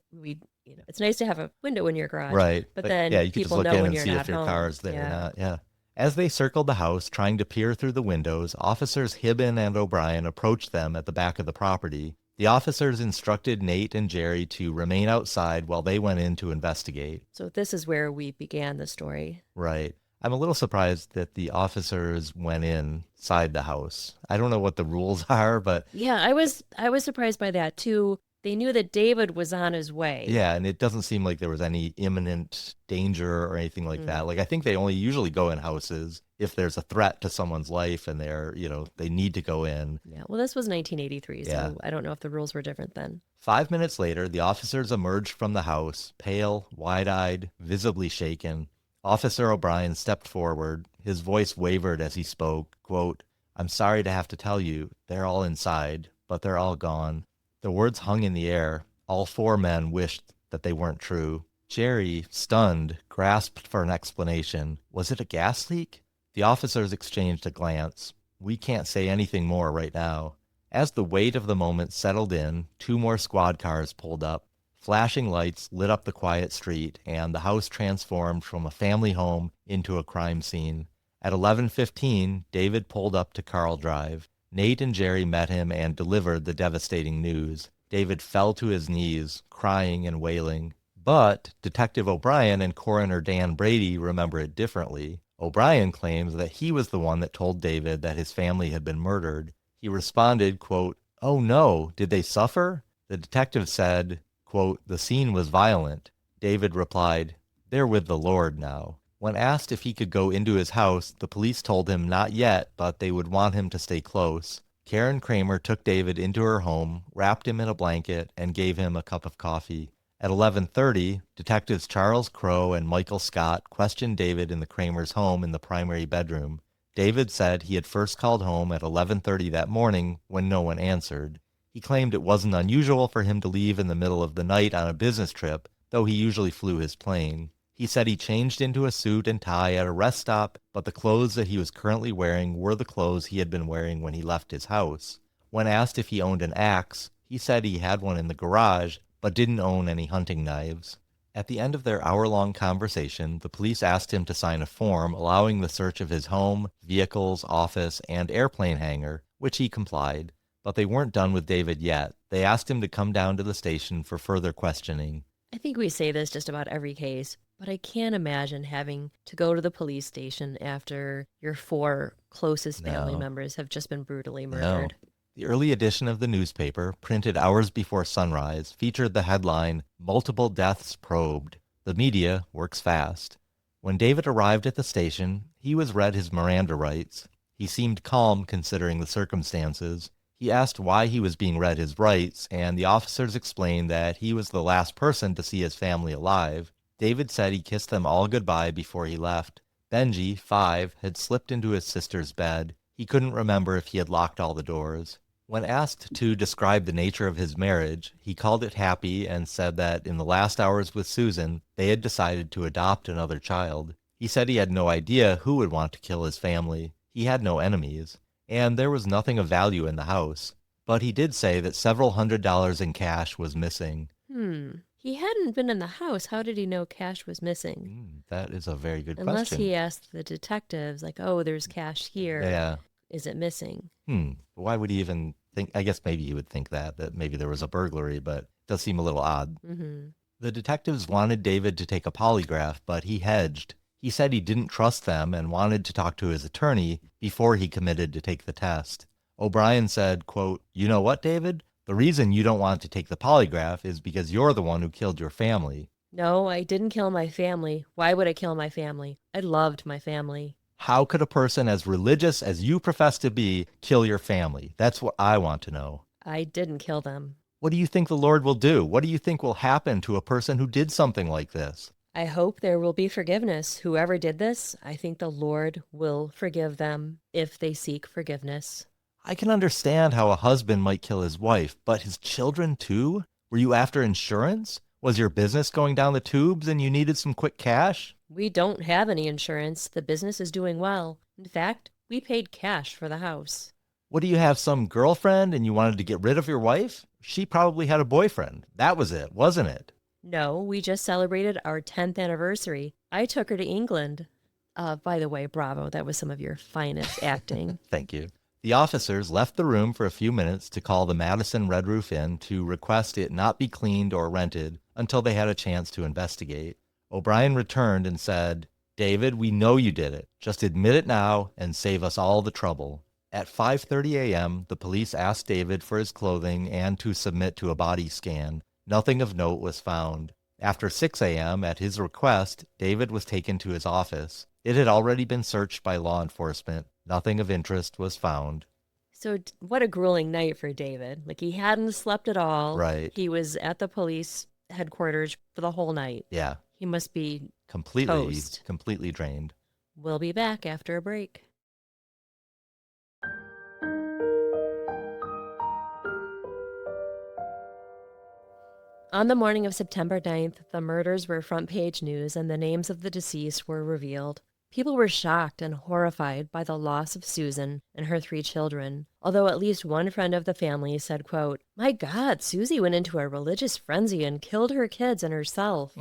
it's nice to have a window in your garage. Right. But then yeah, you could just people look know in when and you're see not if your home. car is there or Yeah. not. Yeah. As they circled the house, trying to peer through the windows, officers Hibben and O'Brien approached them at the back of the property. The officers instructed Nate and Jerry to remain outside while they went in to investigate. So this is where we began the story. Right. I'm a little surprised that the officers went inside the house. I don't know what the rules are, but Yeah, I was surprised by that too. They knew that David was on his way. yeah, and it doesn't seem like there was any imminent danger or anything like that. Like, I think they only usually go in houses if there's a threat to someone's life and they need to go in. Yeah. Well, this was 1983, so Yeah. I don't know if the rules were different then. 5 minutes later, the officers emerged from the house, pale, wide-eyed, visibly shaken. Officer O'Brien stepped forward. His voice wavered as he spoke, quote, "I'm sorry to have to tell you, they're all inside, but they're all gone." The words hung in the air. All four men wished that they weren't true. Jerry, stunned, grasped for an explanation. Was it a gas leak? The officers exchanged a glance. "We can't say anything more right now." As the weight of the moment settled in, 2 more squad cars pulled up. Flashing lights lit up the quiet street, and the house transformed from a family home into a crime scene. At 11:15, David pulled up to Carl Drive. Nate and Jerry met him and delivered the devastating news. David fell to his knees, crying and wailing. But Detective O'Brien and Coroner Dan Brady remember it differently. O'Brien claims that he was the one that told David that his family had been murdered. He responded, quote, "Oh no, did they suffer?" The detective said, quote, "The scene was violent." David replied, "They're with the Lord now." When asked if he could go into his house, the police told him not yet, but they would want him to stay close. Karen Kramer took David into her home, wrapped him in a blanket, and gave him a cup of coffee. At 11:30, detectives Charles Crow and Michael Scott questioned David in the Kramers' home in the primary bedroom. David said he had first called home at 11:30 that morning when no one answered. He claimed it wasn't unusual for him to leave in the middle of the night on a business trip, though he usually flew his plane. He said he changed into a suit and tie at a rest stop, but the clothes that he was currently wearing were the clothes he had been wearing when he left his house. When asked if he owned an axe, he said he had one in the garage, but didn't own any hunting knives. At the end of their hour-long conversation, the police asked him to sign a form allowing the search of his home, vehicles, office, and airplane hangar, which he complied. But they weren't done with David yet. They asked him to come down to the station for further questioning. I think we say this just about every case, but I can't imagine having to go to the police station after your 4 closest family No. members have just been brutally No. murdered. The early edition of the newspaper, printed hours before sunrise, featured the headline, "Multiple Deaths Probed." The media works fast. When David arrived at the station, he was read his Miranda rights. He seemed calm considering the circumstances. He asked why he was being read his rights, and the officers explained that he was the last person to see his family alive. David said he kissed them all goodbye before he left. Benji, 5, had slipped into his sister's bed. He couldn't remember if he had locked all the doors. When asked to describe the nature of his marriage, he called it happy and said that in the last hours with Susan, they had decided to adopt another child. He said he had no idea who would want to kill his family. He had no enemies, and there was nothing of value in the house. But he did say that several $100s in cash was missing. He hadn't been in the house. How did he know cash was missing? That is a very good Unless question. he asked the detectives, like, oh, there's cash here. Yeah. Is it missing? Why would he even think? I guess maybe he would think that maybe there was a burglary, but it does seem a little odd. The detectives wanted David to take a polygraph, but he hedged. He said he didn't trust them and wanted to talk to his attorney before he committed to take the test. O'Brien said, quote, "You know what, David? The reason you don't want to take the polygraph is because you're the one who killed your family." No, I didn't kill my family. Why would I kill my family? I loved my family. How could a person as religious as you profess to be kill your family? That's what I want to know. I didn't kill them. What do you think the Lord will do? What do you think will happen to a person who did something like this? I hope there will be forgiveness. Whoever did this, I think the Lord will forgive them if they seek forgiveness. I can understand how a husband might kill his wife, but his children too? Were you after insurance? Was your business going down the tubes and you needed some quick cash? We don't have any insurance. The business is doing well. In fact, we paid cash for the house. What do you have, some girlfriend and you wanted to get rid of your wife? She probably had a boyfriend. That was it, wasn't it? No, we just celebrated our 10th anniversary. I took her to England. By the way, bravo, that was some of your finest acting. Thank you. The officers left the room for a few minutes to call the Madison Red Roof Inn to request it not be cleaned or rented until they had a chance to investigate. O'Brien returned and said, "David, we know you did it. Just admit it now and save us all the trouble." At 5:30 a.m., the police asked David for his clothing and to submit to a body scan. Nothing of note was found. After 6 a.m., at his request, David was taken to his office. It had already been searched by law enforcement. Nothing of interest was found. So what a grueling night for David. Like, he hadn't slept at all. Right. He was at the police headquarters for the whole night. Yeah. He must be Completely toast. drained. We'll be back after a break. On the morning of September 9th, the murders were front page news and the names of the deceased were revealed. People were shocked and horrified by the loss of Susan and her 3 children, although at least one friend of the family said, quote, "My God, Susie went into a religious frenzy and killed her kids and herself."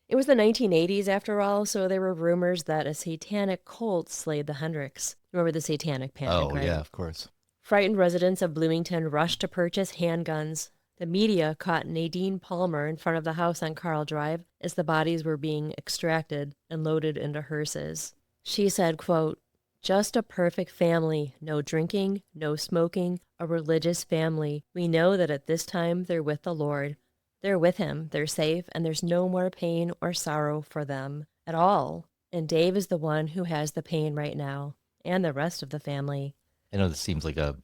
It was the 1980s after all, so there were rumors that a satanic cult slayed the Hendricks. Remember the satanic panic, right? Yeah, of course. Frightened residents of Bloomington rushed to purchase handguns. The media caught Nadine Palmer in front of the house on Carl Drive as the bodies were being extracted and loaded into hearses. She said, quote, "Just a perfect family. No drinking, no smoking, a religious family. We know that at this time they're with the Lord. They're with him, they're safe, and there's no more pain or sorrow for them at all. And Dave is the one who has the pain right now, and the rest of the family." I know this seems like a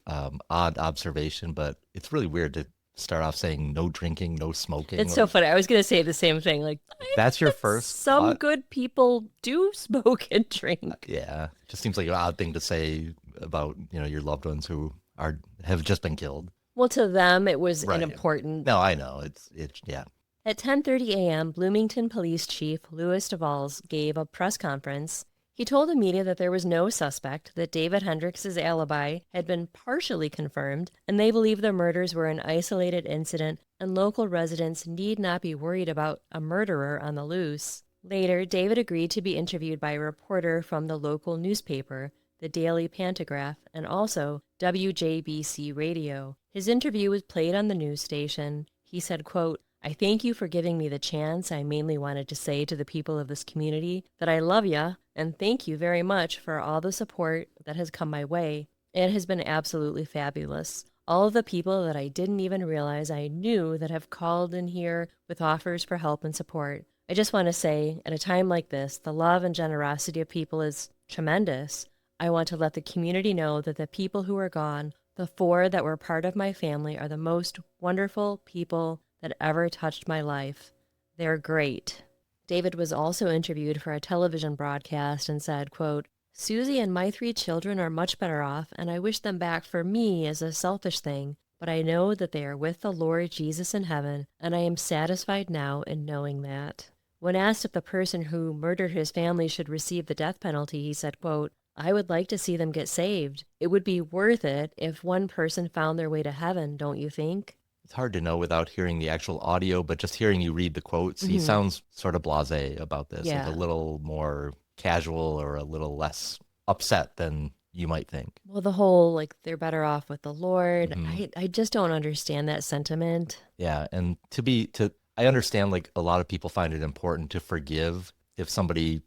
odd observation, but it's really weird to start off saying no drinking, no smoking. It's so funny. I was going to say the same thing. Like, that's your first some thought? good people do smoke and drink. Yeah, it just seems like an odd thing to say about, your loved ones who have just been killed. Well, to them, it was Right. an important. No, I know. It's yeah. At 10:30 a.m., Bloomington Police Chief Louis DeValls gave a press conference. He told the media that there was no suspect, that David Hendricks' alibi had been partially confirmed, and they believe the murders were an isolated incident, and local residents need not be worried about a murderer on the loose. Later, David agreed to be interviewed by a reporter from the local newspaper, the Daily Pantograph, and also WJBC Radio. His interview was played on the news station. He said, quote, "I thank you for giving me the chance. I mainly wanted to say to the people of this community that I love ya, and thank you very much for all the support that has come my way. It has been absolutely fabulous. All of the people that I didn't even realize I knew that have called in here with offers for help and support. I just want to say, at a time like this, the love and generosity of people is tremendous. I want to let the community know that the people who are gone, the 4 that were part of my family, are the most wonderful people that ever touched my life. They're great." David was also interviewed for a television broadcast and said, quote, "Susie and my 3 children are much better off, and I wish them back for me as a selfish thing, but I know that they are with the Lord Jesus in heaven, and I am satisfied now in knowing that." When asked if the person who murdered his family should receive the death penalty, he said, quote, "I would like to see them get saved. It would be worth it if one person found their way to heaven, don't you think?" It's hard to know without hearing the actual audio, but just hearing you read the quotes, he sounds sort of blasé about this, Yeah. like a little more casual or a little less upset than you might think. Well, the whole, like, they're better off with the Lord, I just don't understand that sentiment. Yeah, and I understand, like, a lot of people find it important to forgive if somebody,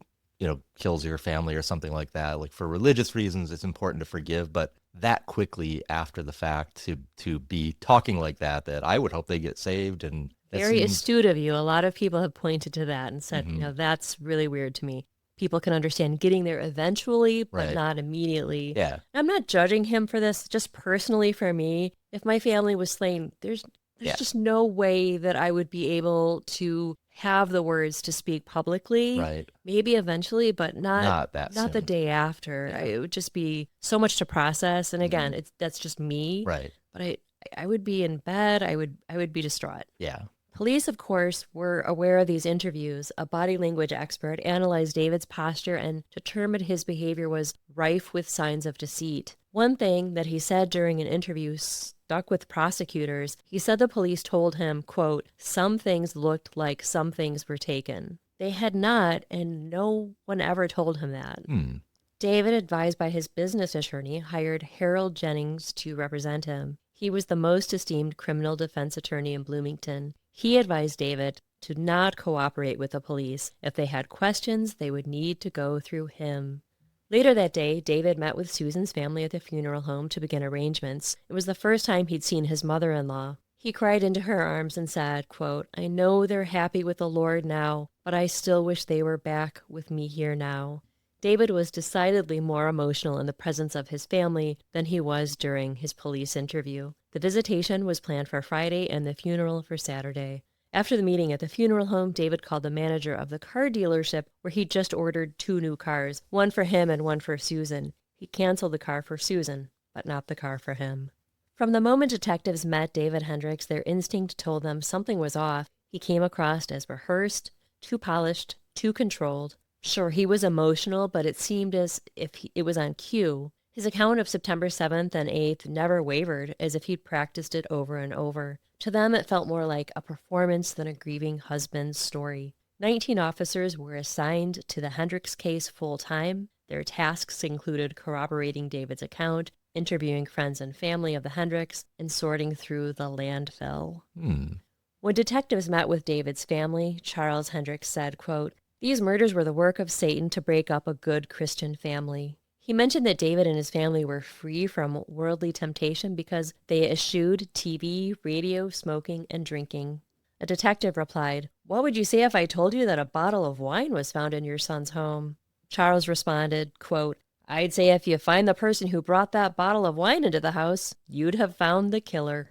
kills your family or something like that. Like, for religious reasons, it's important to forgive, but that quickly after the fact to be talking like that I would hope they get saved. And that Very seems, astute of you. A lot of people have pointed to that and said, mhm, that's really weird to me. People can understand getting there eventually, but right. not immediately. Yeah. I'm not judging him for this, just personally for me. If my family was slain, there's Yeah. just no way that I would be able to have the words to speak publicly. Right. Maybe eventually, but not Not that not the soon. day after. Yeah. It would just be so much to process. And again, Mhm. that's just me. Right. But I would be in bed. I would be distraught. Yeah. Police, of course, were aware of these interviews. A body language expert analyzed David's posture and determined his behavior was rife with signs of deceit. One thing that he said during an interview stuck with prosecutors. He said the police told him, quote, some things looked like some things were taken. They had not, and no one ever told him that. Hmm. David, advised by his business attorney, hired Harold Jennings to represent him. He was the most esteemed criminal defense attorney in Bloomington. He advised David to not cooperate with the police. If they had questions, they would need to go through him. Later that day, David met with Susan's family at the funeral home to begin arrangements. It was the first time he'd seen his mother-in-law. He cried into her arms and said, quote, I know they're happy with the Lord now, but I still wish they were back with me here now. David was decidedly more emotional in the presence of his family than he was during his police interview. The visitation was planned for Friday and the funeral for Saturday. After the meeting at the funeral home, David called the manager of the car dealership where he'd just ordered 2 new cars, one for him and one for Susan. He canceled the car for Susan, but not the car for him. From the moment detectives met David Hendricks, their instinct told them something was off. He came across as rehearsed, too polished, too controlled. Sure, he was emotional, but it seemed as if it was on cue. His account of September 7th and 8th never wavered, as if he'd practiced it over and over. To them, it felt more like a performance than a grieving husband's story. 19 officers were assigned to the Hendricks case full-time. Their tasks included corroborating David's account, interviewing friends and family of the Hendricks, and sorting through the landfill. When detectives met with David's family, Charles Hendricks said, quote, these murders were the work of Satan to break up a good Christian family. He mentioned that David and his family were free from worldly temptation because they eschewed TV, radio, smoking, and drinking. A detective replied, what would you say if I told you that a bottle of wine was found in your son's home? Charles responded, quote, I'd say if you find the person who brought that bottle of wine into the house, you'd have found the killer.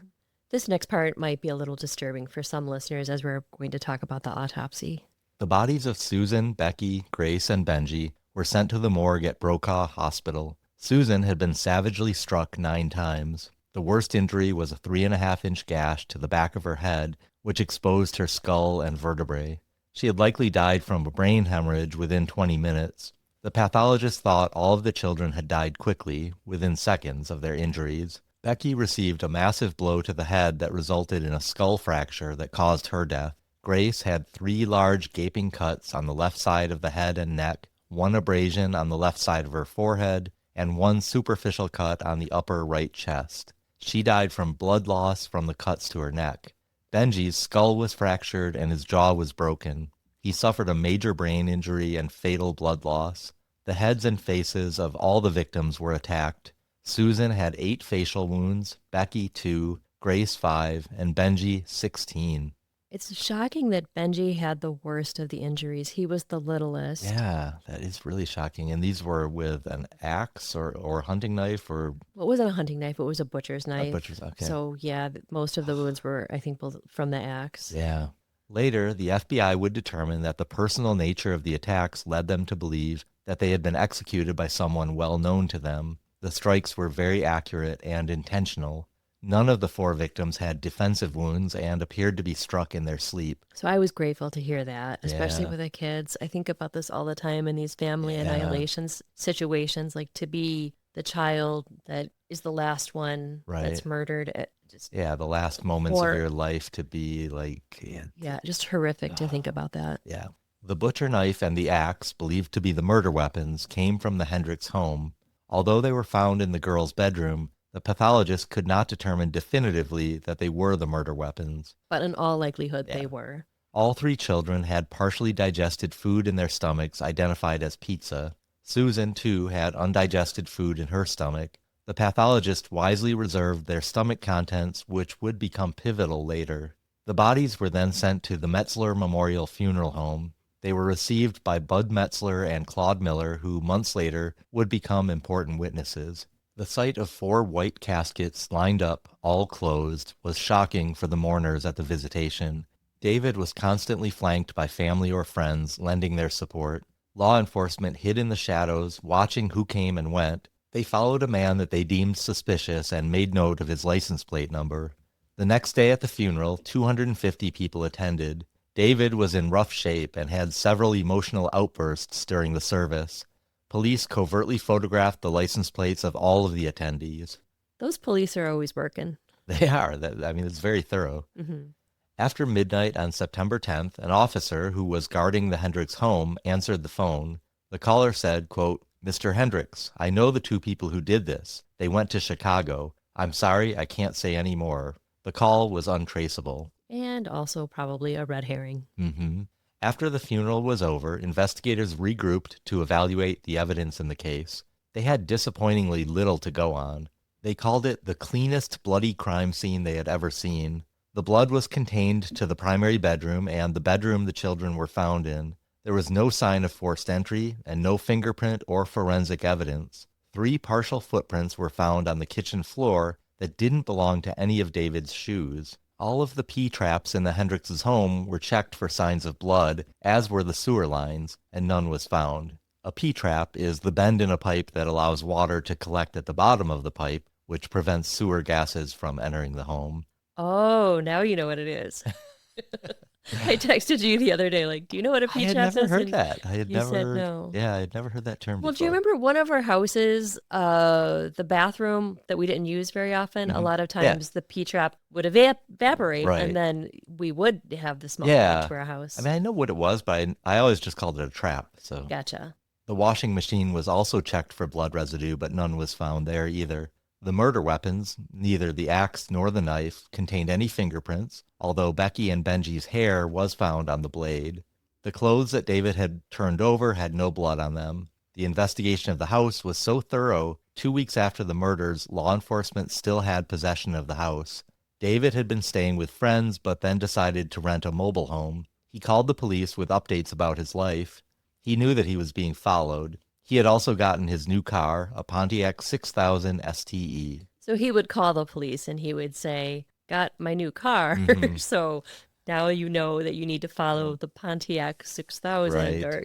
This next part might be a little disturbing for some listeners as we're going to talk about the autopsy. The bodies of Susan, Becky, Grace, and Benji were sent to the morgue at Brokaw Hospital. Susan had been savagely struck 9 times. The worst injury was a 3.5-inch gash to the back of her head, which exposed her skull and vertebrae. She had likely died from a brain hemorrhage within 20 minutes. The pathologist thought all of the children had died quickly, within seconds of their injuries. Becky received a massive blow to the head that resulted in a skull fracture that caused her death. Grace had 3 large gaping cuts on the left side of the head and neck, 1 abrasion on the left side of her forehead, and 1 superficial cut on the upper right chest. She died from blood loss from the cuts to her neck. Benji's skull was fractured and his jaw was broken. He suffered a major brain injury and fatal blood loss. The heads and faces of all the victims were attacked. Susan had 8 facial wounds, Becky 2, Grace 5, and Benji 16. It's shocking that Benji had the worst of the injuries. He was the littlest. Yeah, that is really shocking. And these were with an axe or hunting knife or... Well, it wasn't a hunting knife. It was a butcher's knife. A butcher's, okay. So, yeah, most of the wounds were, I think, from the axe. Yeah. Later, the FBI would determine that the personal nature of the attacks led them to believe that they had been executed by someone well known to them. The strikes were very accurate and intentional. None of the 4 victims had defensive wounds and appeared to be struck in their sleep. So I was grateful to hear that, especially Yeah. with the kids. I think about this all the time in these family annihilation situations, like to be the child that is the last one that's murdered. The last moments of your life to be like... Yeah, just horrific to think about that. Yeah. The butcher knife and the axe, believed to be the murder weapons, came from the Hendricks home. Although they were found in the girl's bedroom, the pathologist could not determine definitively that they were the murder weapons. But in all likelihood, they were. All 3 children had partially digested food in their stomachs identified as pizza. Susan, too, had undigested food in her stomach. The pathologist wisely reserved their stomach contents, which would become pivotal later. The bodies were then sent to the Metzler Memorial Funeral Home. They were received by Bud Metzler and Claude Miller, who months later would become important witnesses. The sight of 4 white caskets lined up, all closed, was shocking for the mourners at the visitation. David was constantly flanked by family or friends lending their support. Law enforcement hid in the shadows, watching who came and went. They followed a man that they deemed suspicious and made note of his license plate number. The next day at the funeral, 250 people attended. David was in rough shape and had several emotional outbursts during the service. Police covertly photographed the license plates of all of the attendees. Those police are always working. They are. It's very thorough. Mm-hmm. After midnight on September 10th, an officer who was guarding the Hendricks home answered the phone. The caller said, quote, "Mr. Hendricks, I know the 2 people who did this. They went to Chicago. I'm sorry, I can't say any more." The call was untraceable. And also probably a red herring. Mm-hmm. After the funeral was over, investigators regrouped to evaluate the evidence in the case. They had disappointingly little to go on. They called it the cleanest bloody crime scene they had ever seen. The blood was contained to the primary bedroom and the bedroom the children were found in. There was no sign of forced entry and no fingerprint or forensic evidence. 3 partial footprints were found on the kitchen floor that didn't belong to any of David's shoes. All of the P-traps in the Hendricks' home were checked for signs of blood, as were the sewer lines, and none was found. A P-trap is the bend in a pipe that allows water to collect at the bottom of the pipe, which prevents sewer gases from entering the home. Oh, now you know what it is. I texted you the other day, like, do you know what a P-trap is? I had never heard that. You said no. Yeah, I had never heard that term Well, before. do you remember one of our houses, the bathroom that we didn't use very often? Mm-hmm. A lot of times the P-trap would evaporate, Right. and then we would have the smoke Yeah. into our house. I mean, I know what it was, but I always just called it a trap. So Gotcha. The washing machine was also checked for blood residue, but none was found there either. The murder weapons, neither the axe nor the knife, contained any fingerprints, although Becky and Benji's hair was found on the blade. The clothes that David had turned over had no blood on them. The investigation of the house was so thorough, 2 weeks after the murders, law enforcement still had possession of the house. David had been staying with friends, but then decided to rent a mobile home. He called the police with updates about his life. He knew that he was being followed. He had also gotten his new car, a Pontiac 6000 STE. So he would call the police and he would say, "Got my new car." Mhm. So now you know that you need to follow the Pontiac 6000, Right. or,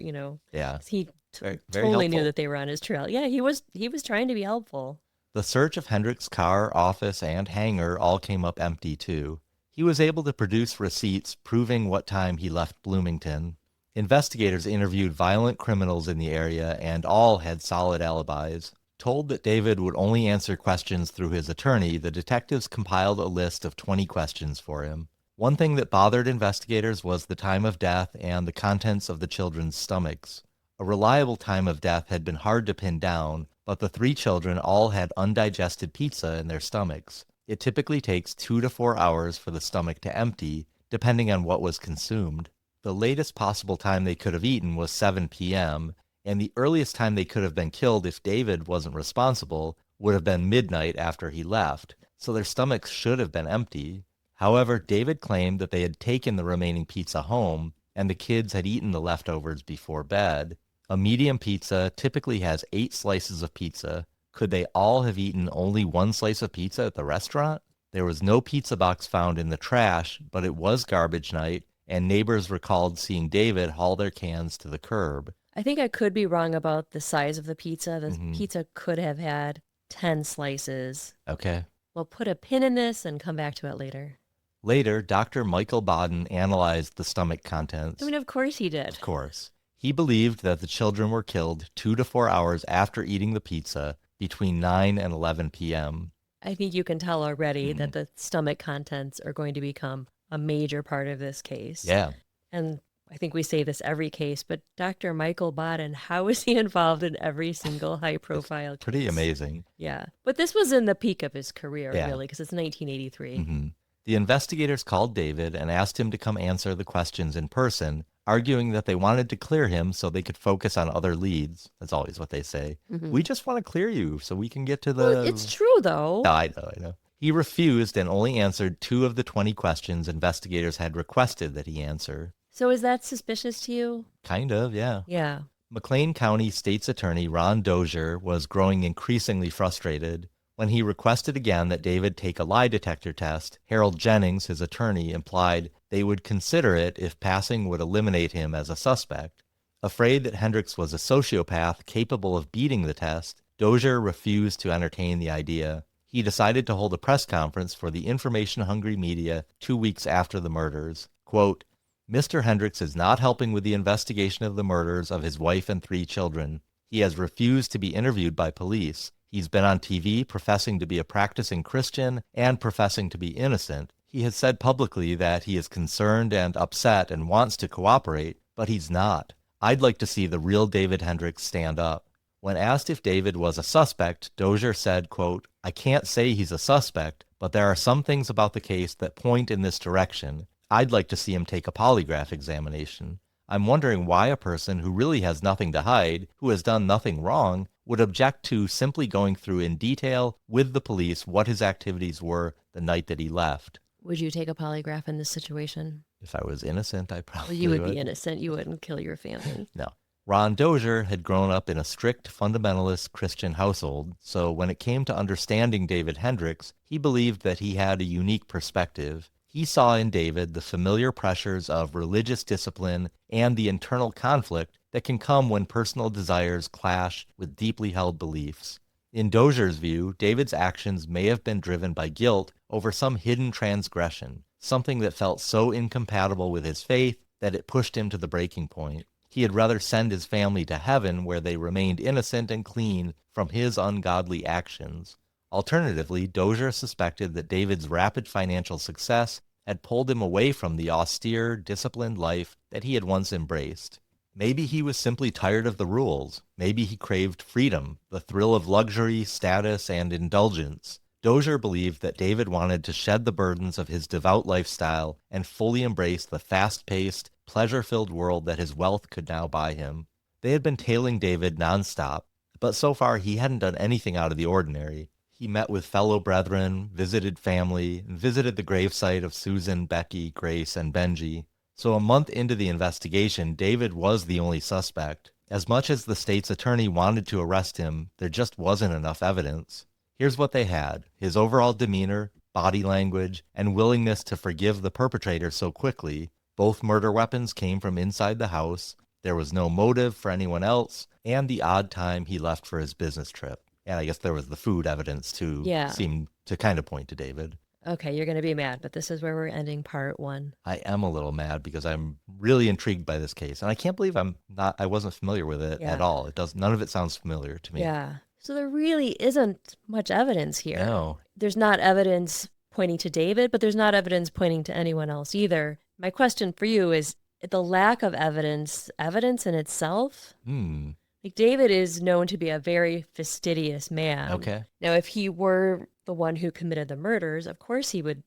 Yeah. he Very totally knew helpful. that they were on his trail. Yeah, he was trying to be helpful. The search of Hendricks' car, office, and hangar all came up empty, too. He was able to produce receipts proving what time he left Bloomington. Investigators interviewed violent criminals in the area, and all had solid alibis. Told that David would only answer questions through his attorney, the detectives compiled a list of 20 questions for him. One thing that bothered investigators was the time of death and the contents of the children's stomachs. A reliable time of death had been hard to pin down, but the 3 children all had undigested pizza in their stomachs. It typically takes 2 to 4 hours for the stomach to empty, depending on what was consumed. The latest possible time they could have eaten was 7 p.m., and the earliest time they could have been killed if David wasn't responsible would have been midnight after he left, so their stomachs should have been empty. However, David claimed that they had taken the remaining pizza home, and the kids had eaten the leftovers before bed. A medium pizza typically has 8 slices of pizza. Could they all have eaten only 1 slice of pizza at the restaurant? There was no pizza box found in the trash, but it was garbage night, and neighbors recalled seeing David haul their cans to the curb. I think I could be wrong about the size of the pizza. The Mhm. pizza could have had 10 slices. Okay. We'll put a pin in this and come back to it later. Later, Dr. Michael Baden analyzed the stomach contents. I mean, of course he did. Of course. He believed that the children were killed 2 to 4 hours after eating the pizza between 9 and 11 p.m. I think you can tell already that the stomach contents are going to become a major part of this case. Yeah. And I think we say this every case, but Dr. Michael Baden, how is he involved in every single high-profile case? Pretty amazing. Yeah. But this was in the peak of his career, Yeah. really, because it's 1983. The investigators called David and asked him to come answer the questions in person, arguing that they wanted to clear him so they could focus on other leads. That's always what they say. We just want to clear you so we can get to Well, the... it's true, though. No, I know. He refused and only answered 2 of the 20 questions investigators had requested that he answer. So is that suspicious to you? Kind of, yeah. Yeah. McLean County State's Attorney Ron Dozier was growing increasingly frustrated. When he requested again that David take a lie detector test, Harold Jennings, his attorney, implied they would consider it if passing would eliminate him as a suspect. Afraid that Hendricks was a sociopath capable of beating the test, Dozier refused to entertain the idea. He decided to hold a press conference for the information-hungry media 2 weeks after the murders. Quote, Mr. Hendricks is not helping with the investigation of the murders of his wife and 3 children. He has refused to be interviewed by police. He's been on TV professing to be a practicing Christian and professing to be innocent. He has said publicly that he is concerned and upset and wants to cooperate, but he's not. I'd like to see the real David Hendricks stand up. When asked if David was a suspect, Dozier said, quote, I can't say he's a suspect, but there are some things about the case that point in this direction. I'd like to see him take a polygraph examination. I'm wondering why a person who really has nothing to hide, who has done nothing wrong, would object to simply going through in detail with the police what his activities were the night that he left. Would you take a polygraph in this situation? If I was innocent, I probably Well, you would be innocent. You wouldn't kill your family. No. Ron Dozier had grown up in a strict fundamentalist Christian household, so when it came to understanding David Hendricks, he believed that he had a unique perspective. He saw in David the familiar pressures of religious discipline and the internal conflict that can come when personal desires clash with deeply held beliefs. In Dozier's view, David's actions may have been driven by guilt over some hidden transgression, something that felt so incompatible with his faith that it pushed him to the breaking point. He had rather send his family to heaven where they remained innocent and clean from his ungodly actions. Alternatively, Dozier suspected that David's rapid financial success had pulled him away from the austere, disciplined life that he had once embraced. Maybe he was simply tired of the rules. Maybe he craved freedom, the thrill of luxury, status, and indulgence. Dozier believed that David wanted to shed the burdens of his devout lifestyle and fully embrace the fast-paced, pleasure-filled world that his wealth could now buy him. They had been tailing David nonstop, but so far he hadn't done anything out of the ordinary. He met with fellow brethren, visited family, and visited the gravesite of Susan, Becky, Grace, and Benji. So a month into the investigation, David was the only suspect. As much as the state's attorney wanted to arrest him, there just wasn't enough evidence. Here's what they had: his overall demeanor, body language, and willingness to forgive the perpetrator so quickly. Both murder weapons came from inside the house. There was no motive for anyone else, and the odd time he left for his business trip. And I guess there was the food evidence too. Yeah. Seemed to kind of point to David. Okay, you're going to be mad, but this is where we're ending part 1. I am a little mad because I'm really intrigued by this case, and I can't believe I wasn't familiar with it at all. None of it sounds familiar to me. Yeah. So there really isn't much evidence here. No. There's not evidence pointing to David, but there's not evidence pointing to anyone else either. My question for you is the lack of evidence in itself? Like, David is known to be a very fastidious man. Okay. Now, if he were the one who committed the murders, of course he would,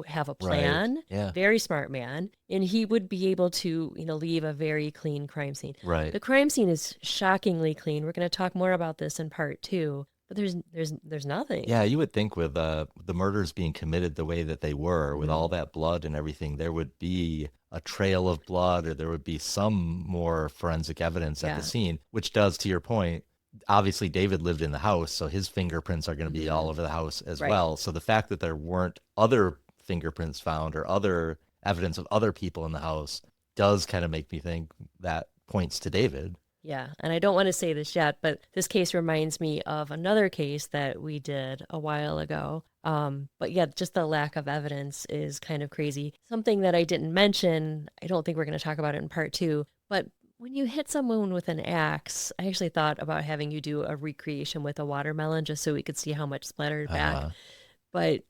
have a plan. Right. Yeah. Very smart man. And he would be able to, leave a very clean crime scene. Right. The crime scene is shockingly clean. We're going to talk more about this in part 2. But there's nothing. Yeah, you would think with the murders being committed the way that they were, with all that blood and everything, there would be a trail of blood, or there would be some more forensic evidence at the scene, which does, to your point, obviously David lived in the house, so his fingerprints are going to be all over the house as well. So the fact that there weren't other fingerprints found or other evidence of other people in the house does kind of make me think that points to David. Yeah, and I don't want to say this yet, but this case reminds me of another case that we did a while ago. But yeah, just the lack of evidence is kind of crazy. Something that I didn't mention, I don't think we're going to talk about it in part 2, but when you hit someone with an axe, I actually thought about having you do a recreation with a watermelon just so we could see how much splattered back. But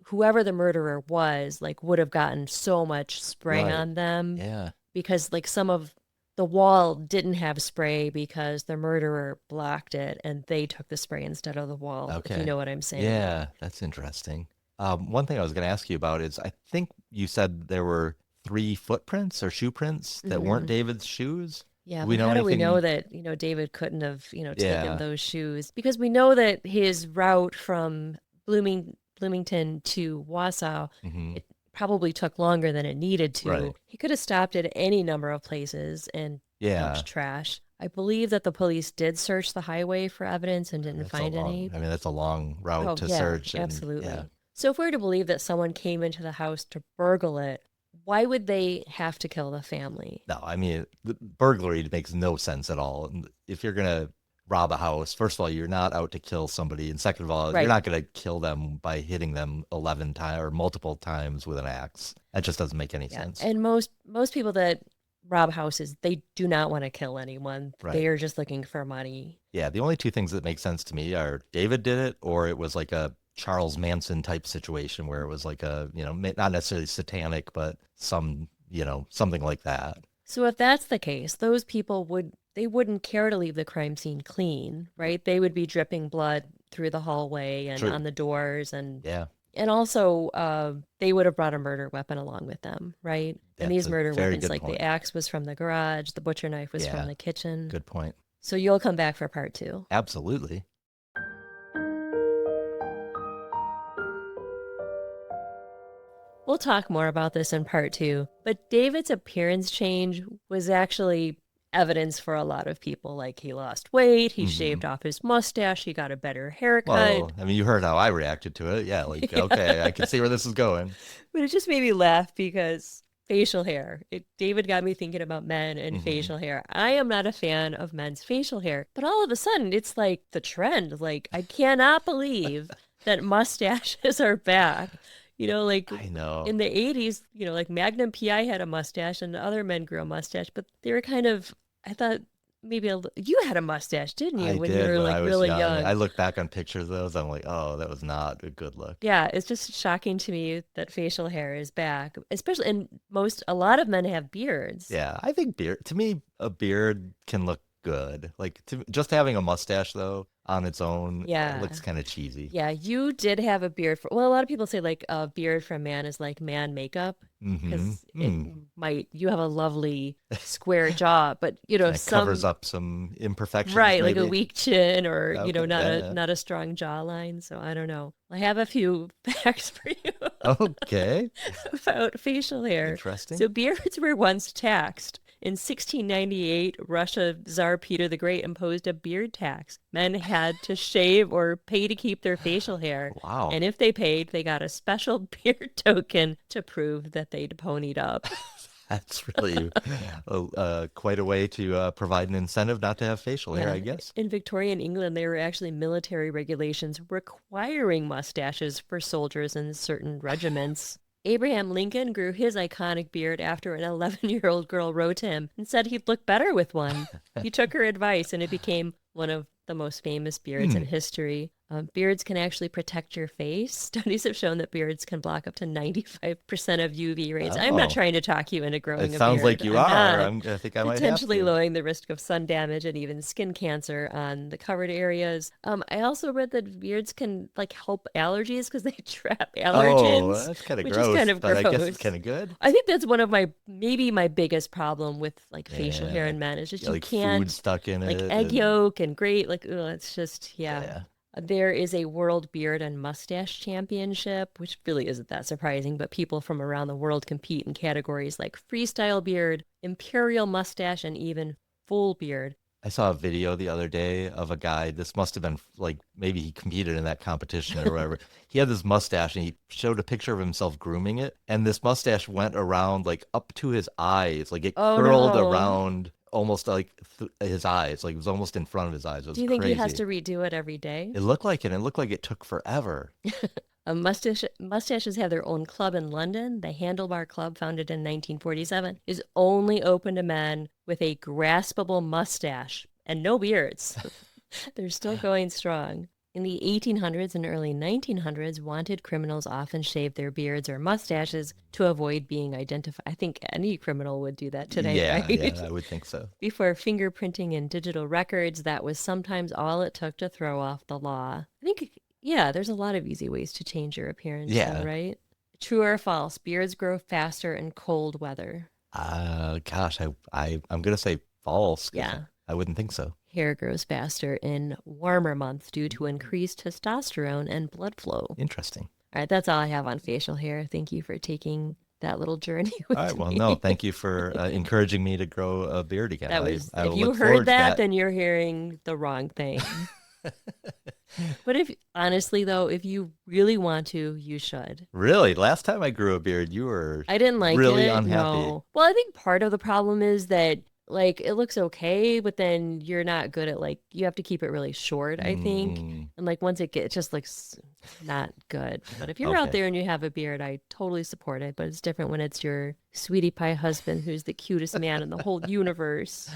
whoever the murderer was, would have gotten so much spray on them. Yeah. Because some of the wall didn't have spray because the murderer blocked it and they took the spray instead of the wall. Okay. If you know what I'm saying. Yeah, that's interesting. One thing I was going to ask you about is, I think you said there were 3 footprints or shoe prints that weren't Hmm. David's shoes. Yeah, Do we but know how do we know anything? that, David couldn't have, taken Yeah. those shoes? Because we know that his route from Bloomington to Wausau, Hmm. it probably took longer than it needed Right. to. He could have stopped at any number of places and Yeah. dumped trash. I believe that the police did search the highway for evidence and didn't That's a find long, any. I mean, that's a long route Oh, to yeah, search. And yeah. absolutely. So if we're to believe that someone came into the house to burgle it, why would they have to kill the family? No, I mean, the burglary makes no sense at all. And if you're going to rob a house, first of all, you're not out to kill somebody. And second of all, you're Right. not going to kill them by hitting them 11 times or multiple times with an axe. That just doesn't make any Yeah. sense. And most people that rob houses, they do not want to kill anyone. They Right. are just looking for money. Yeah. The only two things that make sense to me are David did it, or it was like a Charles Manson type situation where it was like a, not necessarily satanic, but something like that. So if that's the case, those people they wouldn't care to leave the crime scene clean, right? They would be dripping blood through the hallway and True. on the doors Yeah. and also they would have brought a murder weapon along with them, right? And That's these a murder very weapons, good like the point. axe was from the garage, the butcher knife was from Yeah. the kitchen. Good point. So you'll come back for part 2. Absolutely. We'll talk more about this in part 2, but David's appearance change was actually evidence for a lot of people. Like he lost weight, he Hmm. shaved off his mustache, he got a better haircut. Well, I mean, you heard how I reacted to it. Yeah, like, Yeah. okay, I can see where this is going. But it just made me laugh because facial hair. David got me thinking about men and Hmm. facial hair. I am not a fan of men's facial hair, but all of a sudden it's like the trend. Like I cannot believe that mustaches are back. Like I know. in the 80s, like Magnum PI had a mustache and other men grew a mustache, but they were kind of, I thought maybe you had a mustache, didn't you, I when you did were when like I was really young. I young? look back on pictures of those. I'm like, oh, that was not a good look. Yeah, it's just shocking to me that facial hair is back, especially and a lot of men have beards. Yeah, I think to me, a beard can look good. Like just having a mustache though on its own, it Yeah. looks kind of cheesy. Yeah, you did have a beard well, a lot of people say like a beard for a man is like man makeup Mm-hmm. because you have a lovely square jaw, but Kind of covers some, up some imperfections, right, like a maybe. weak chin or, Okay, not yeah, a yeah. not a strong jawline. So I don't know. I have a few facts for you Okay, about facial hair. interesting. So beards were once taxed. In 1698, Russia Tsar Peter the Great imposed a beard tax. Men had to shave or pay to keep their facial hair. Wow. And if they paid, they got a special beard token to prove that they'd ponied up. That's really quite a way to provide an incentive not to have facial hair, Yeah. I guess. In Victorian England, there were actually military regulations requiring mustaches for soldiers in certain regiments. Abraham Lincoln grew his iconic beard after an 11-year-old girl wrote to him and said he'd look better with one. He took her advice and it became one of the most famous beards in Hmm. history. Beards can actually protect your face. Studies have shown that beards can block up to 95% of UV rays. I'm not Oh, trying to talk you into it growing a sounds like beard. you I'm are. not. I think I might have Potentially to. lowering the risk of sun damage and even skin cancer on the covered areas. I also read that beards can like help allergies because they trap Oh, allergens, that's kind of which is kind gross, of but I guess it's gross. kind of good. I think that's one of maybe my biggest problem with like facial hair Yeah. in men is just Yeah, you like food can't stuck in like it. egg And, yolk and great like ugh, it's just yeah. yeah. There is a World Beard and Mustache Championship, which really isn't that surprising, but people from around the world compete in categories like freestyle beard, imperial mustache, and even full beard. I saw a video the other day of a guy. This must have been like maybe he competed in that competition or whatever. He had this mustache and he showed a picture of himself grooming it. And this mustache went around like up to his eyes. Like it Oh curled no. around almost like his eyes. Like it was almost in front of his eyes. It Do was you think he has crazy. to redo it every day? It looked like it. It looked like it took forever. Mustaches have their own club in London. The Handlebar Club, founded in 1947, is only open to men with a graspable mustache and no beards. They're still going strong. In the 1800s and early 1900s, wanted criminals often shaved their beards or mustaches to avoid being identified. I think any criminal would do that today, Yeah, right? yeah, I would think so. Before fingerprinting and digital records, that was sometimes all it took to throw off the law. I think, yeah, there's a lot of easy ways to change your appearance, though, Yeah. right? True or false? Beards grow faster in cold weather. Gosh, I'm gonna say false because Yeah. I wouldn't think so. Hair grows faster in warmer months due to increased testosterone and blood flow. All Interesting. right, that's all I have on facial hair. Thank you for taking that little journey with All right. Well, me. no, thank you for encouraging me to grow a beard again. That was, I if will you look heard forward to that, that. then you're hearing the wrong thing. But if honestly though, if you really want to, you should. Really, last time I grew a beard, you were I didn't like really it. unhappy. No. Well, I think part of the problem is that like it looks okay, but then you're not good at like you have to keep it really short, I think. Mm, And like once it just looks not good. But if you're out okay. there and you have a beard, I totally support it. But it's different when it's your sweetie pie husband who's the cutest man in the whole universe.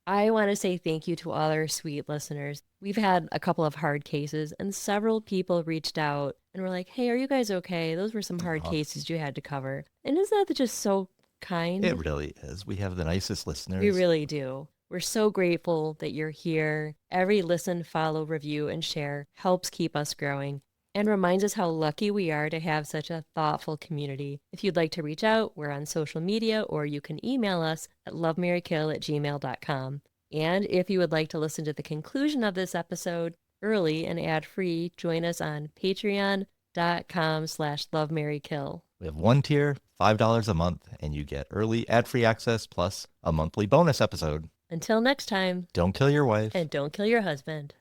I want to say thank you to all our sweet listeners. We've had a couple of hard cases, and several people reached out and were like, hey, are you guys okay? Those were some hard Aw, cases you had to cover. And isn't that just so it kind? really is. We have the nicest We listeners. really do. We're so grateful that you're here. Every listen, follow, review, and share helps keep us growing and reminds us how lucky we are to have such a thoughtful community. If you'd like to reach out, we're on social media or you can email us at lovemarykill@gmail.com. And if you would like to listen to the conclusion of this episode early and ad-free, join us on patreon.com/lovemarykill. We have one tier, $5 a month, and you get early ad-free access plus a monthly bonus episode. Until next time, Don't kill your wife. and don't kill your husband.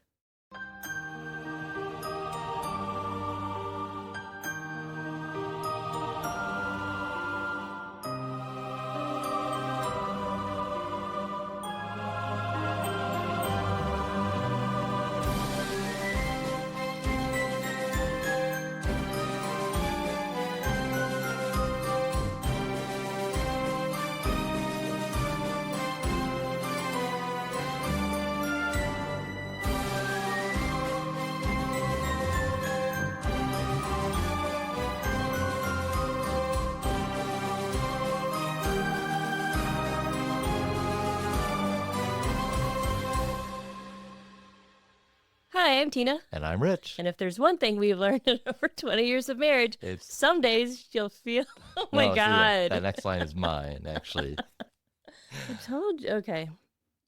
Hi, I'm Tina. And I'm Rich. And if there's one thing we've learned in over 20 years of marriage, It's some days you'll feel, oh my no, see, God. that next line is mine, actually. I told you. Okay.